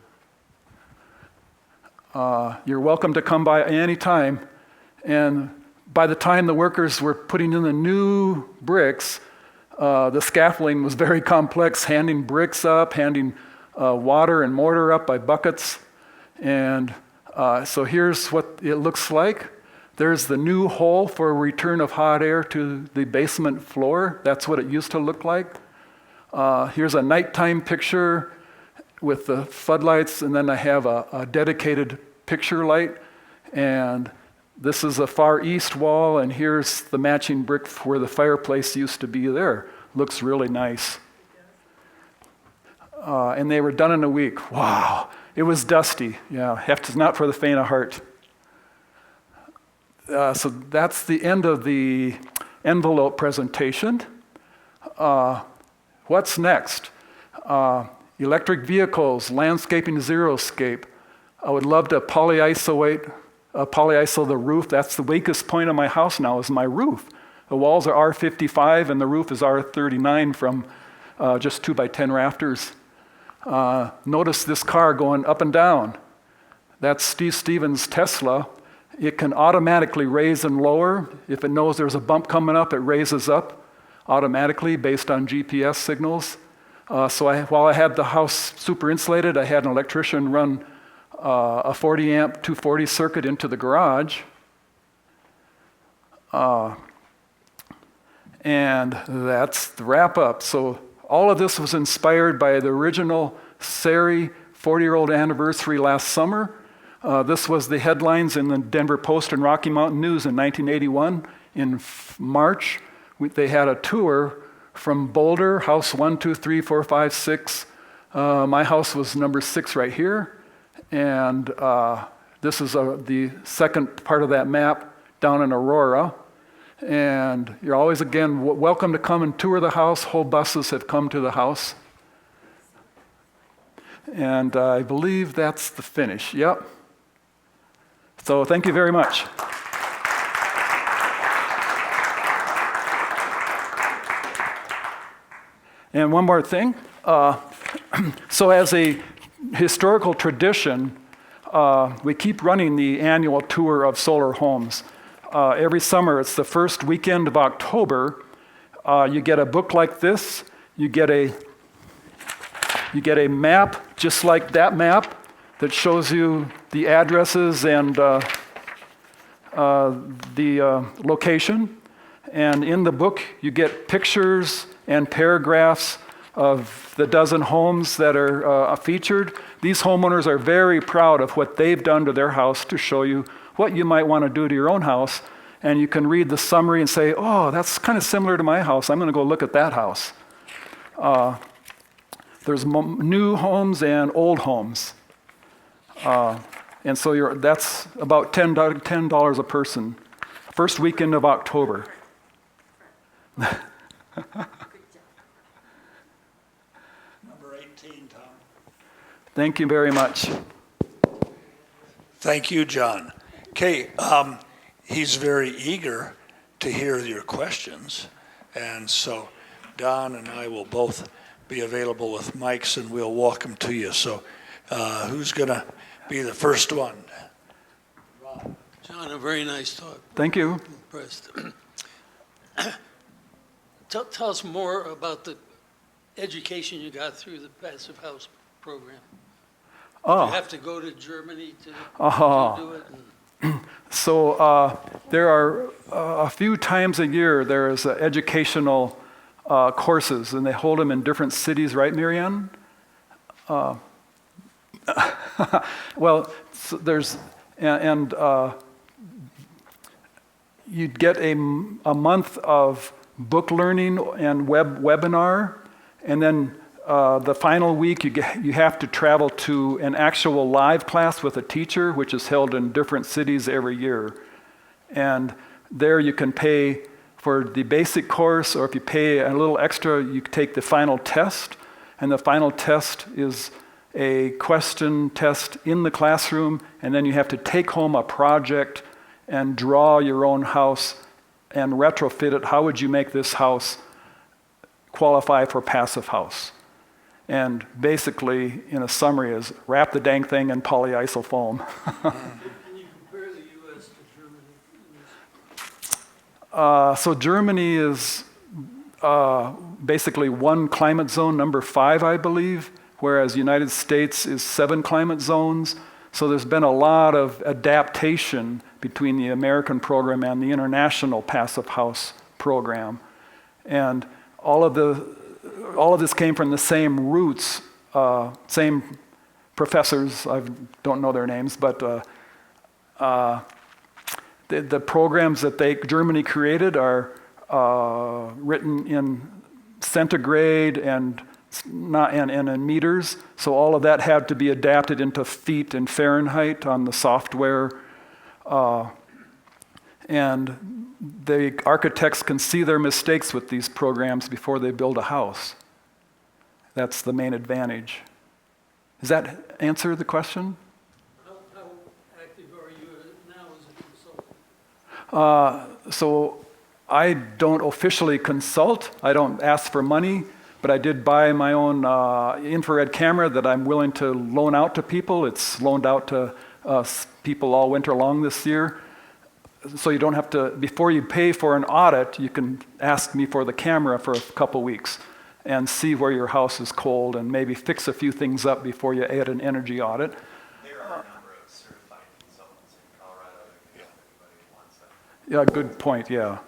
A: You're welcome to come by any time. And by the time the workers were putting in the new bricks, the scaffolding was very complex, handing bricks up, handing water and mortar up by buckets. And so here's what it looks like. There's the new hole for return of hot air to the basement floor. That's what it used to look like. Here's a nighttime picture with the floodlights, and then I have a dedicated picture light. And this is a far east wall, and here's the matching brick where the fireplace used to be there. Looks really nice. And they were done in a week. Wow. It was dusty. Yeah, it's not for the faint of heart. So that's the end of the envelope presentation. What's next? Electric vehicles, landscaping xeriscape. I would love to polyiso the roof. That's the weakest point of my house now, is my roof. The walls are R55 and the roof is R39 from just 2x10 rafters. Notice this car going up and down. That's Steve Stevens' Tesla. It can automatically raise and lower. If it knows there's a bump coming up, it raises up automatically based on GPS signals. While I had the house super insulated, I had an electrician run a 40 amp 240 circuit into the garage. And that's the wrap-up. So all of this was inspired by the original SERI 40-year-old anniversary last summer. This was the headlines in the Denver Post and Rocky Mountain News in 1981. In March, they had a tour from Boulder, house 1, 2, 3, 4, 5, 6. My house was number 6 right here. And this is the second part of that map down in Aurora. And you're always, again, welcome to come and tour the house. Whole buses have come to the house. And I believe that's the finish. Yep. So thank you very much. And one more thing. So as a historical tradition, we keep running the annual tour of solar homes. Every summer, it's the first weekend of October. You get a book like this. You get a map just like that map that shows you the addresses and the location. And in the book, you get pictures and paragraphs of the dozen homes that are featured. These homeowners are very proud of what they've done to their house to show you what you might want to do to your own house. And you can read the summary and say, oh, that's kind of similar to my house. I'm going to go look at that house. There's new homes and old homes. And so that's about $10 a person. First weekend of October.
B: Number 18, Tom.
A: Thank you very much.
B: Thank you, John. Okay, he's very eager to hear your questions. And so Don and I will both be available with mics and we'll walk them to you. So who's going to be the first one?
C: John, a very nice talk.
A: Thank you.
C: Impressed. Tell us more about the education you got through the Passivhaus program.
A: Oh.
C: You have to go to Germany to do it.
A: So there are a few times a year there's educational courses, and they hold them in different cities, right, Marianne? Well, so there's, and you'd get a month of book learning and webinar, and then the final week you have to travel to an actual live class with a teacher, which is held in different cities every year. And there you can pay for the basic course, or if you pay a little extra, you take the final test. And the final test is a question test in the classroom, and then you have to take home a project and draw your own house and retrofit it. How would you make this house qualify for Passivhaus? And basically, in a summary, is wrap the dang thing in polyiso foam.
C: Can you compare the U.S. to Germany?
A: So Germany is basically 1 climate zone, number 5, I believe, whereas the United States is 7 climate zones. So there's been a lot of adaptation between the American program and the international Passivhaus program. And all of this came from the same roots, same professors, I don't know their names, but the programs that Germany created are written in centigrade and in meters. So all of that had to be adapted into feet and Fahrenheit on the software. And the architects can see their mistakes with these programs before they build a house. That's the main advantage. Does that answer the question?
C: How active are you now as a consultant?
A: So I don't officially consult. I don't ask for money, but I did buy my own infrared camera that I'm willing to loan out to people. It's loaned out to people all winter long this year. So you don't have to, before you pay for an audit, you can ask me for the camera for a couple weeks and see where your house is cold and maybe fix a few things up before you add an energy audit.
D: There are a number of certified consultants in Colorado if anybody wants that.
A: Yeah, good point, yeah.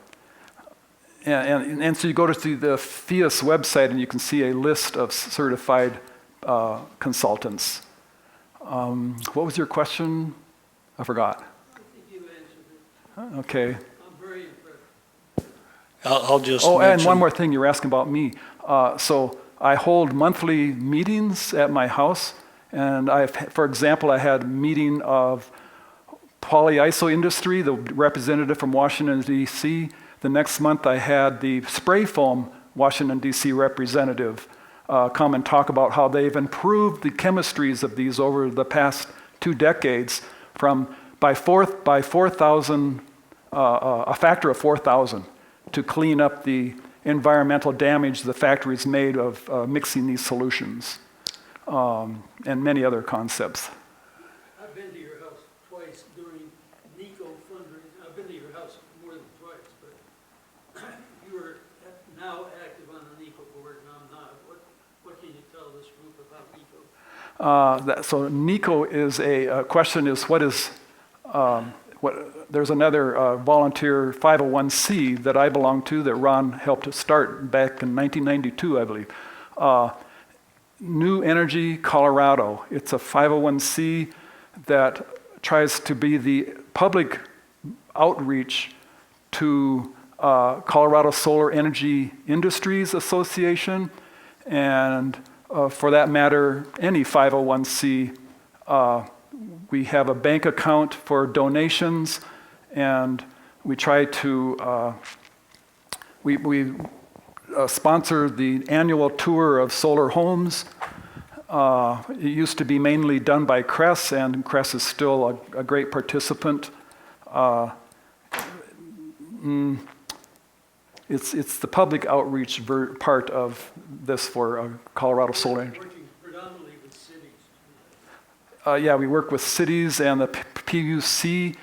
A: And so you go to the FIAS website and you can see a list of certified consultants. What was your question? I forgot.
C: I think you answered it.
A: Okay.
C: I'm very impressed.
B: I'll just
A: Oh, and
B: mention-
A: one more thing, you were asking about me. So I hold monthly meetings at my house, and for example, I had a meeting of polyiso industry, the representative from Washington, D.C. The next month I had the spray foam Washington, D.C. representative come and talk about how they've improved the chemistries of these over the past 2 decades by 4,000, a factor of 4,000 to clean up the environmental damage the factories made of mixing these solutions, and many other concepts.
C: I've been to your house twice during NECO fundraising. I've been to your house more than twice, but you are now active on the NECO board and I'm not. What can you tell this group about NECO?
A: So NECO is a question is what is, there's another volunteer 501c that I belong to that Ron helped start back in 1992, I believe. New Energy Colorado. It's a 501c that tries to be the public outreach to Colorado Solar Energy Industries Association, and for that matter, any 501c. We have a bank account for donations, and we try to we sponsor the annual tour of solar homes. It used to be mainly done by CRES, and CRES is still a great participant. It's the public outreach part of this for Colorado Solar Energy.
C: Working predominantly with cities.
A: Yeah, we work with cities and the PUC.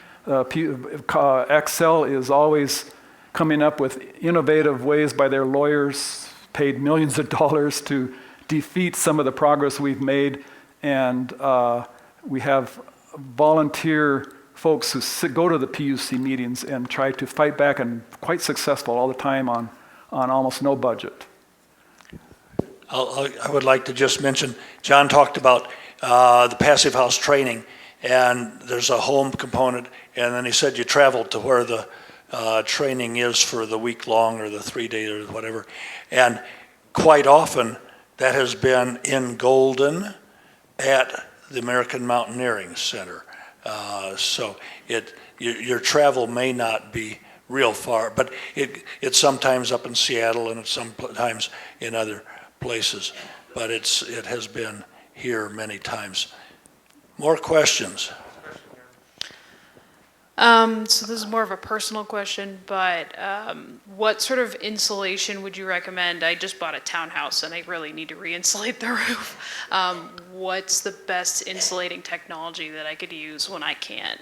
A: Excel is always coming up with innovative ways by their lawyers, paid millions of dollars to defeat some of the progress we've made. And we have volunteer folks who go to the PUC meetings and try to fight back, and quite successful all the time on almost no budget.
B: I would like to just mention, John talked about the Passivhaus training, and there's a home component, and then he said you traveled to where the training is for the week long or the 3 day or whatever. And quite often that has been in Golden at the American Mountaineering Center. So your travel may not be real far, but it's sometimes up in Seattle and it's sometimes in other places. But it has been here many times. More questions?
E: So this is more of a personal question, but what sort of insulation would you recommend? I just bought a townhouse and I really need to re-insulate the roof. What's the best insulating technology that I could use when I can't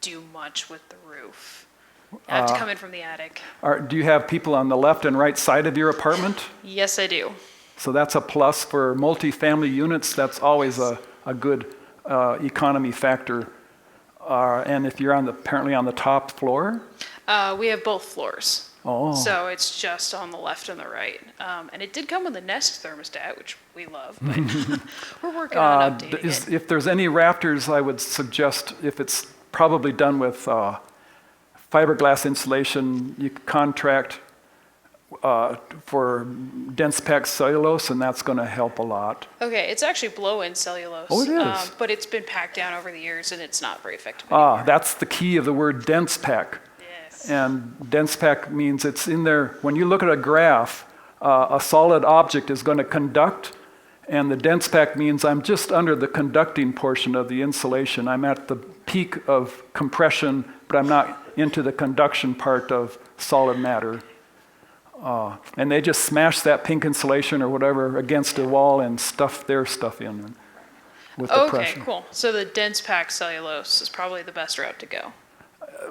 E: do much with the roof? I have to come in from the attic.
A: Do you have people on the left and right side of your apartment?
E: Yes, I do.
A: So that's a plus for multifamily units. That's always a good economy factor. And if you're apparently on the top floor?
E: We have both floors.
A: Oh.
E: So it's just on the left and the right. And it did come with a Nest thermostat, which we love, but we're working on updating it.
A: If there's any rafters, I would suggest, if it's probably done with fiberglass insulation, you contract for dense packed cellulose, and that's going to help a lot.
E: Okay, it's actually blow-in cellulose.
A: Oh, it is?
E: But it's been packed down over the years, and it's not very effective
A: Ah,
E: anymore.
A: that's the key of the word dense pack.
E: Yes.
A: And dense pack means it's in there. When you look at a graph, a solid object is going to conduct, and the dense pack means I'm just under the conducting portion of the insulation. I'm at the peak of compression, but I'm not into the conduction part of solid matter. And they just smash that pink insulation or whatever against a wall and stuff their stuff in with the
E: Okay,
A: pressure.
E: cool. So the dense pack cellulose is probably the best route to go.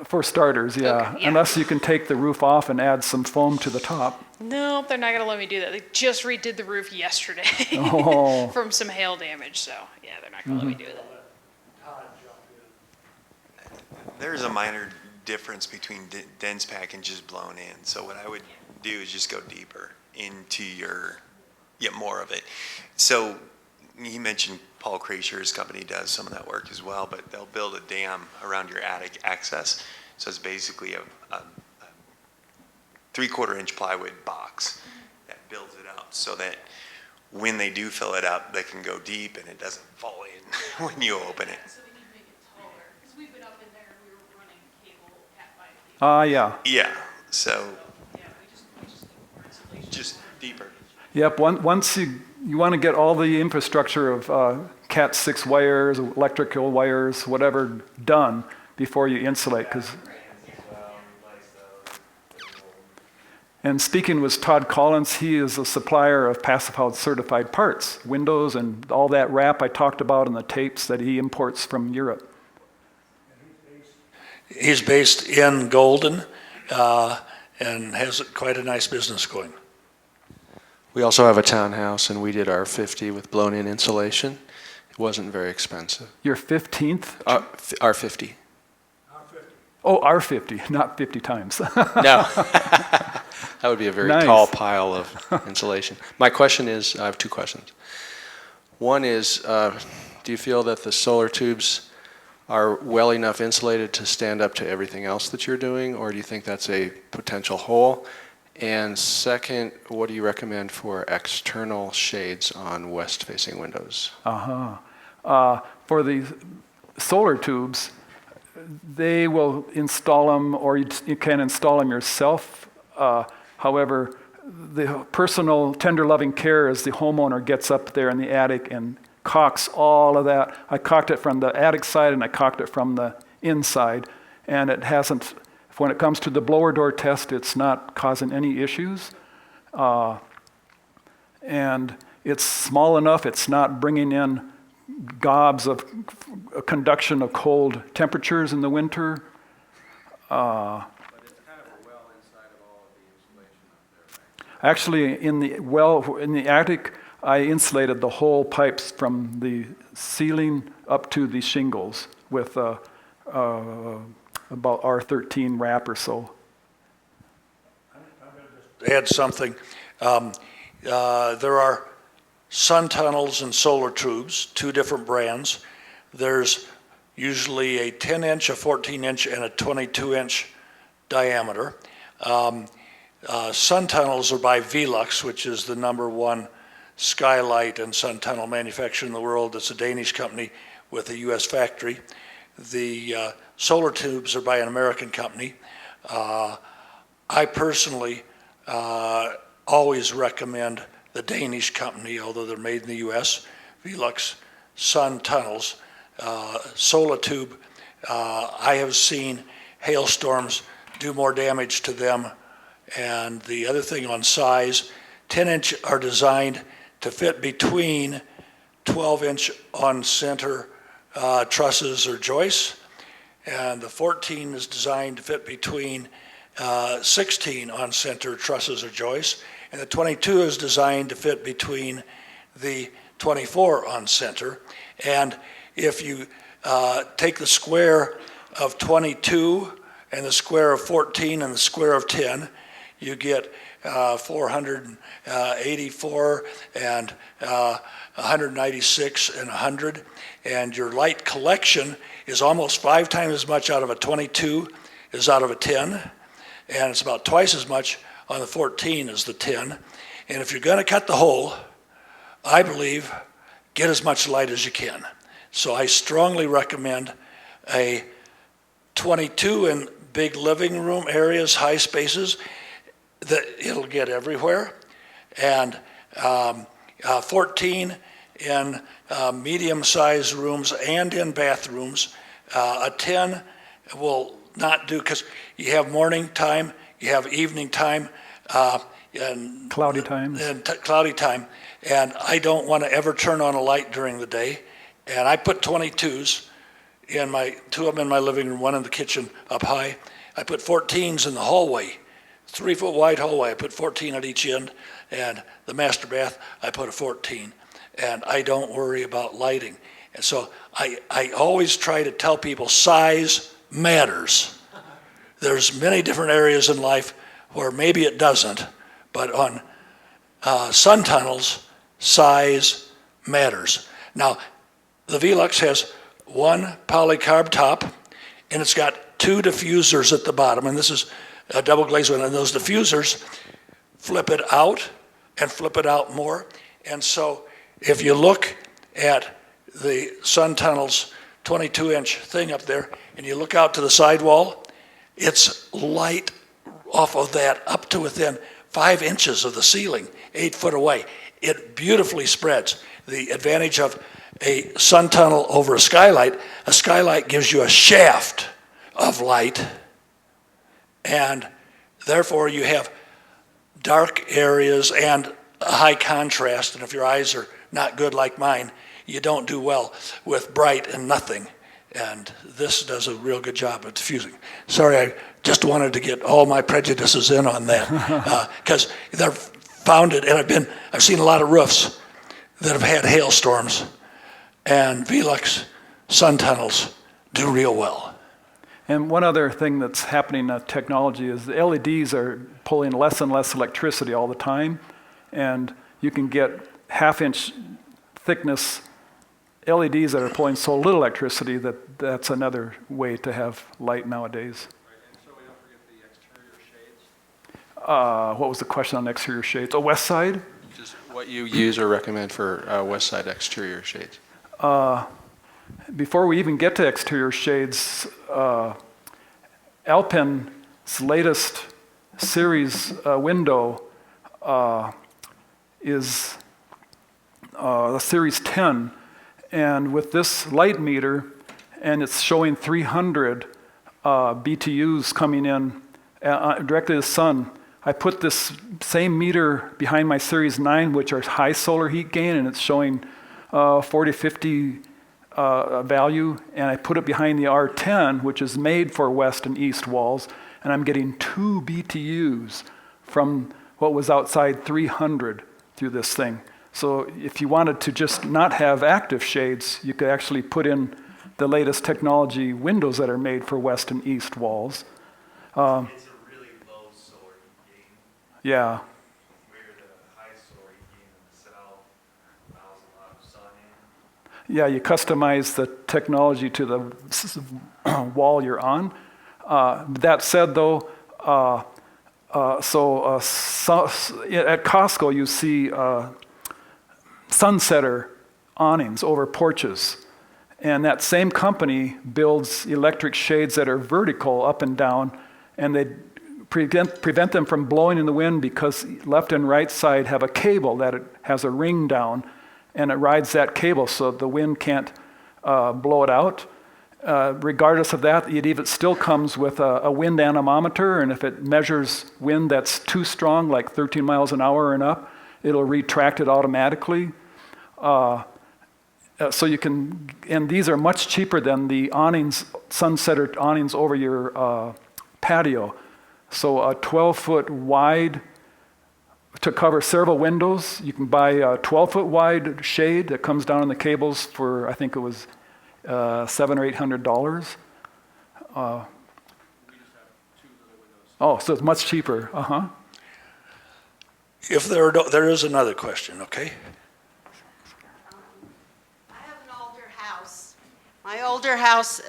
A: For starters, yeah.
E: Okay, yeah.
A: Unless you can take the roof off and add some foam to the top.
E: No, they're not going to let me do that. They just redid the roof yesterday
A: Oh.
E: from some hail damage. So, yeah, they're not going to let me do that.
D: There's a minor difference between dense pack and just blown in. So what I would do is just go deeper into get more of it. So you mentioned Paul Krasher's company does some of that work as well, but they'll build a dam around your attic access. So it's basically a 3/4 inch plywood box that builds it up so that when they do fill it up, they can go deep and it doesn't fall in when you open it.
E: So we need to make it taller because we've been up in there and we were running cable Cat 5 cable.
A: Yeah.
D: Yeah, so
E: Yeah, we just need more insulation.
D: just deeper.
A: Yep, once you want to get all the infrastructure of Cat 6 wires, electrical wires, whatever, done before you insulate. And speaking with Todd Collins, he is a supplier of Passivhaus certified parts, windows and all that wrap I talked about in the tapes that he imports from Europe.
B: He's based in Golden and has quite a nice business going.
F: We also have a townhouse, and we did our 50 with blown-in insulation. It wasn't very expensive.
A: Your 15th?
F: Our 50.
A: Oh, our 50, not 50 times.
F: No. That would be a very
A: Nice.
F: tall pile of insulation. My question is, I have two questions. One is, do you feel that the solar tubes are well enough insulated to stand up to everything else that you're doing, or do you think that's a potential hole? And second, what do you recommend for external shades on west-facing windows?
A: For the solar tubes, they will install them, or you can install them yourself. However, the personal tender loving care is the homeowner gets up there in the attic and caulks all of that. I caulked it from the attic side and I caulked it from the inside, and it hasn't, when it comes to the blower door test, it's not causing any issues. And it's small enough, it's not bringing in gobs of conduction of cold temperatures in the winter.
G: But it's kind of a well inside of all of the insulation up there, right?
A: Actually, in the attic, I insulated the whole pipes from the ceiling up to the shingles with about R13 wrap or so.
B: Add something. There are sun tunnels and solar tubes, two different brands. There's usually a 10-inch, a 14-inch, and a 22-inch diameter. Sun tunnels are by Velux, which is the #1 skylight and sun tunnel manufacturer in the world. It's a Danish company with a U.S. factory. The solar tubes are by an American company. I personally always recommend the Danish company, although they're made in the U.S., Velux sun tunnels. Solar tube, I have seen hailstorms do more damage to them. And the other thing on size, 10-inch are designed to fit between 12-inch on center trusses or joists, and the 14 is designed to fit between 16 on-center trusses or joists, and the 22 is designed to fit between the 24 on-center. And if you take the square of 22 and the square of 14 and the square of 10, you get 484 and 196 and 100. And your light collection is almost 5 times as much out of a 22 as out of a 10. And it's about twice as much on the 14 as the 10. And if you're going to cut the hole, I believe, get as much light as you can. So I strongly recommend a 22 in big living room areas, high spaces, that it'll get everywhere. And 14 in medium-sized rooms and in bathrooms. A 10 will not do, because you have morning time, you have evening time, and
A: Cloudy times.
B: and cloudy time, and I don't want to ever turn on a light during the day. And I put 22s in my, 2 of them in my living room, 1 in the kitchen up high. I put 14s in the hallway, 3-foot wide hallway. I put 14 at each end, and the master bath, I put a 14. And I don't worry about lighting. And so I always try to tell people size matters. There's many different areas in life where maybe it doesn't, but on sun tunnels, size matters. Now, the Velux has 1 polycarb top, and it's got 2 diffusers at the bottom, and this is a double glazed one, and those diffusers flip it out and flip it out more. And so if you look at the sun tunnel's 22-inch thing up there, and you look out to the sidewall, it's light off of that up to within 5 inches of the ceiling, 8 foot away. It beautifully spreads. The advantage of a sun tunnel over a skylight gives you a shaft of light, and therefore you have dark areas and a high contrast, and if your eyes are not good like mine, you don't do well with bright and nothing. And this does a real good job of diffusing. Sorry, I just wanted to get all my prejudices in on that, because they're founded, and I've seen a lot of roofs that have had hailstorms, and Velux sun tunnels do real well.
A: And one other thing that's happening in technology is the LEDs are pulling less and less electricity all the time, and you can get 1/2-inch thickness LEDs that are pulling so little electricity that's another way to have light nowadays.
G: Right, and so we don't forget the exterior shades.
A: What was the question on exterior shades? Oh, west side?
F: Just what you use or recommend for west side exterior shades.
A: Before we even get to exterior shades, Alpen's latest series window is the Series 10, and with this light meter, and it's showing 300 BTUs coming in directly to the sun. I put this same meter behind my Series 9, which are high solar heat gain, and it's showing 40, 50 value, and I put it behind the R10, which is made for west and east walls, and I'm getting 2 BTUs from what was outside 300 through this thing. So if you wanted to just not have active shades, you could actually put in the latest technology windows that are made for west and east walls.
D: It's a really low solar heat gain,
A: Yeah.
D: where the high solar heat gain in the south allows a lot of sun in.
A: Yeah, you customize the technology to the wall you're on. That said, though, at Costco you see sunsetter awnings over porches. And that same company builds electric shades that are vertical up and down, and they prevent them from blowing in the wind because left and right side have a cable that it has a ring down, and it rides that cable so the wind can't blow it out. Regardless of that, it still comes with a wind anemometer, and if it measures wind that's too strong, like 13 miles an hour and up, it'll retract it automatically. So you can, and these are much cheaper than the awnings, sunsetter awnings over your patio. So a 12-foot wide to cover several windows. You can buy a 12-foot wide shade that comes down on the cables for, I think it was $700 or $800. Oh, so it's much cheaper.
B: If there is another question, okay?
H: I have an older house. My older house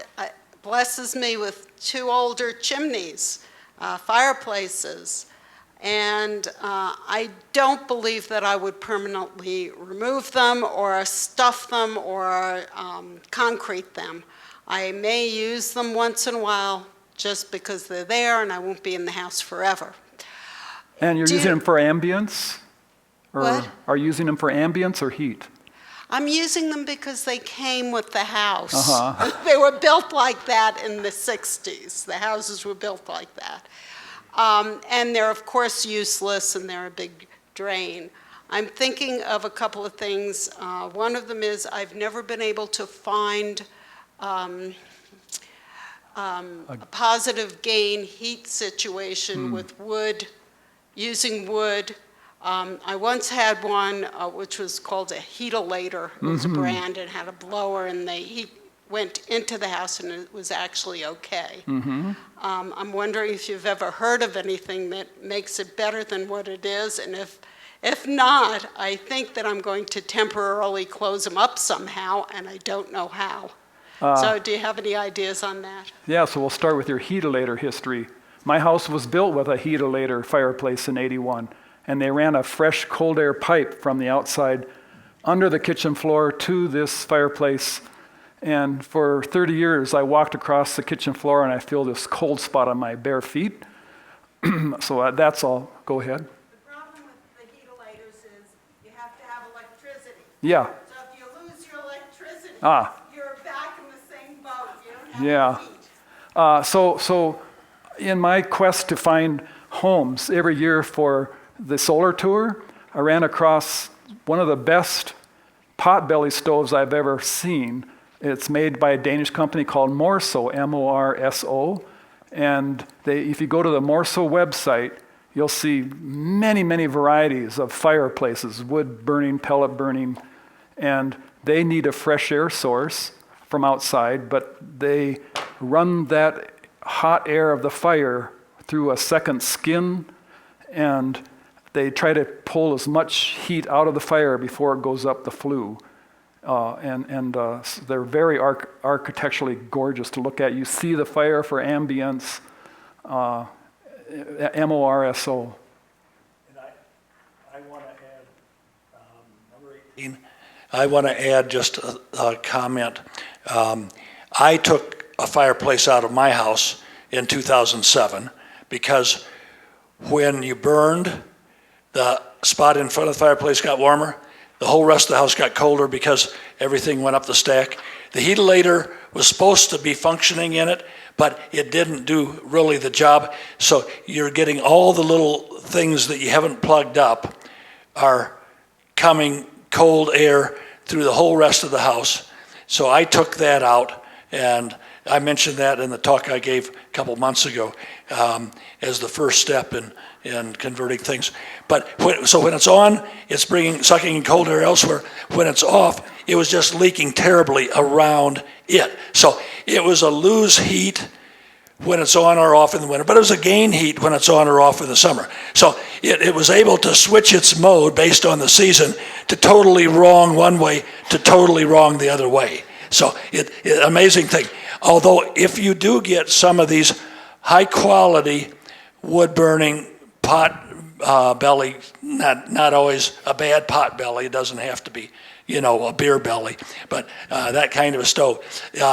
H: blesses me with 2 older chimneys, fireplaces, and I don't believe that I would permanently remove them or stuff them or concrete them. I may use them once in a while just because they're there and I won't be in the house forever.
A: And you're using them for ambience? Or
H: What?
A: are you using them for ambience or heat?
H: I'm using them because they came with the house.
A: Uh-huh.
H: They were built like that in the 60s. The houses were built like that. And they're, of course, useless, and they're a big drain. I'm thinking of a couple of things. One of them is I've never been able to find a positive gain heat situation with wood, using wood. I once had one which was called a heatolator. It was a brand and had a blower, and the heat went into the house and it was actually okay. I'm wondering if you've ever heard of anything that makes it better than what it is, and if not, I think that I'm going to temporarily close them up somehow, and I don't know how. So do you have any ideas on that?
A: Yeah, so we'll start with your heatolator history. My house was built with a heatolator fireplace in '81, and they ran a fresh cold air pipe from the outside under the kitchen floor to this fireplace. And for 30 years, I walked across the kitchen floor and I feel this cold spot on my bare feet. So that's all. Go ahead.
H: The problem with the heatolators is you have to have electricity.
A: Yeah.
H: So if you lose your electricity, you're back in the same boat. You don't have
A: Yeah.
H: any heat.
A: So in my quest to find homes every year for the solar tour, I ran across one of the best potbelly stoves I've ever seen. It's made by a Danish company called Morso, M-O-R-S-O. And if you go to the Morso website, you'll see many, many varieties of fireplaces, wood burning, pellet burning. And they need a fresh air source from outside, but they run that hot air of the fire through a second skin, and they try to pull as much heat out of the fire before it goes up the flue. They're very architecturally gorgeous to look at. You see the fire for ambience, M-O-R-S-O.
B: And I want to add, number 18, I want to add just a comment. I took a fireplace out of my house in 2007 because when you burned, the spot in front of the fireplace got warmer. The whole rest of the house got colder because everything went up the stack. The heatolator was supposed to be functioning in it, but it didn't do really the job. So you're getting all the little things that you haven't plugged up are coming cold air through the whole rest of the house. So I took that out, and I mentioned that in the talk I gave a couple months ago as the first step in converting things. But so when it's on, it's sucking in cold air elsewhere. When it's off, it was just leaking terribly around it. So it was a lose heat when it's on or off in the winter, but it was a gain heat when it's on or off in the summer. So it was able to switch its mode based on the season to totally wrong one way to totally wrong the other way. So amazing thing. Although if you do get some of these high quality wood burning pot belly, not always a bad pot belly, it doesn't have to be, a beer belly, but that kind of a stove,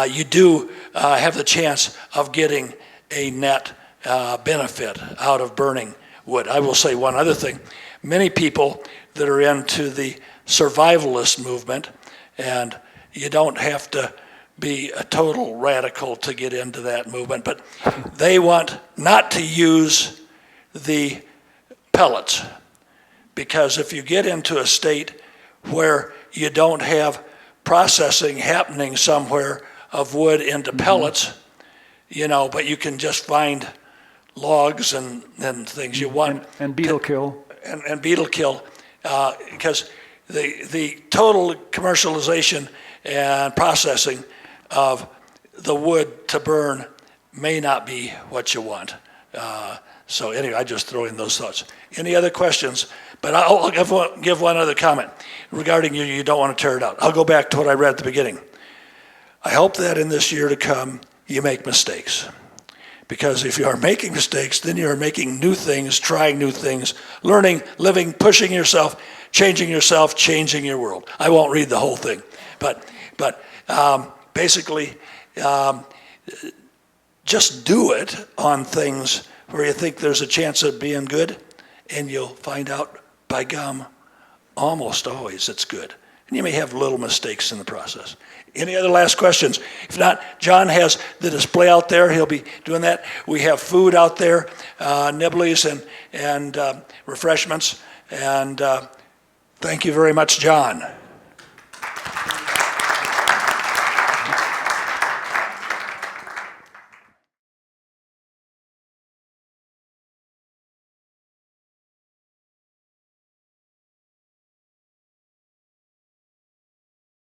B: you do have the chance of getting a net benefit out of burning wood. I will say one other thing. Many people that are into the survivalist movement, and you don't have to be a total radical to get into that movement, but they want not to use the pellets, because if you get into a state where you don't have processing happening somewhere of wood into pellets, but you can just find logs and things you want.
A: And beetle kill.
B: And beetle kill, because the total commercialization and processing of the wood to burn may not be what you want. So anyway, I just throw in those thoughts. Any other questions? But I'll give one other comment regarding you don't want to tear it out. I'll go back to what I read at the beginning. I hope that in this year to come, you make mistakes. Because if you are making mistakes, then you are making new things, trying new things, learning, living, pushing yourself, changing your world. I won't read the whole thing, but basically, just do it on things where you think there's a chance of being good, and you'll find out, by gum, almost always it's good. And you may have little mistakes in the process. Any other last questions? If not, John has the display out there. He'll be doing that. We have food out there, nibblies and refreshments. And thank you very much, John.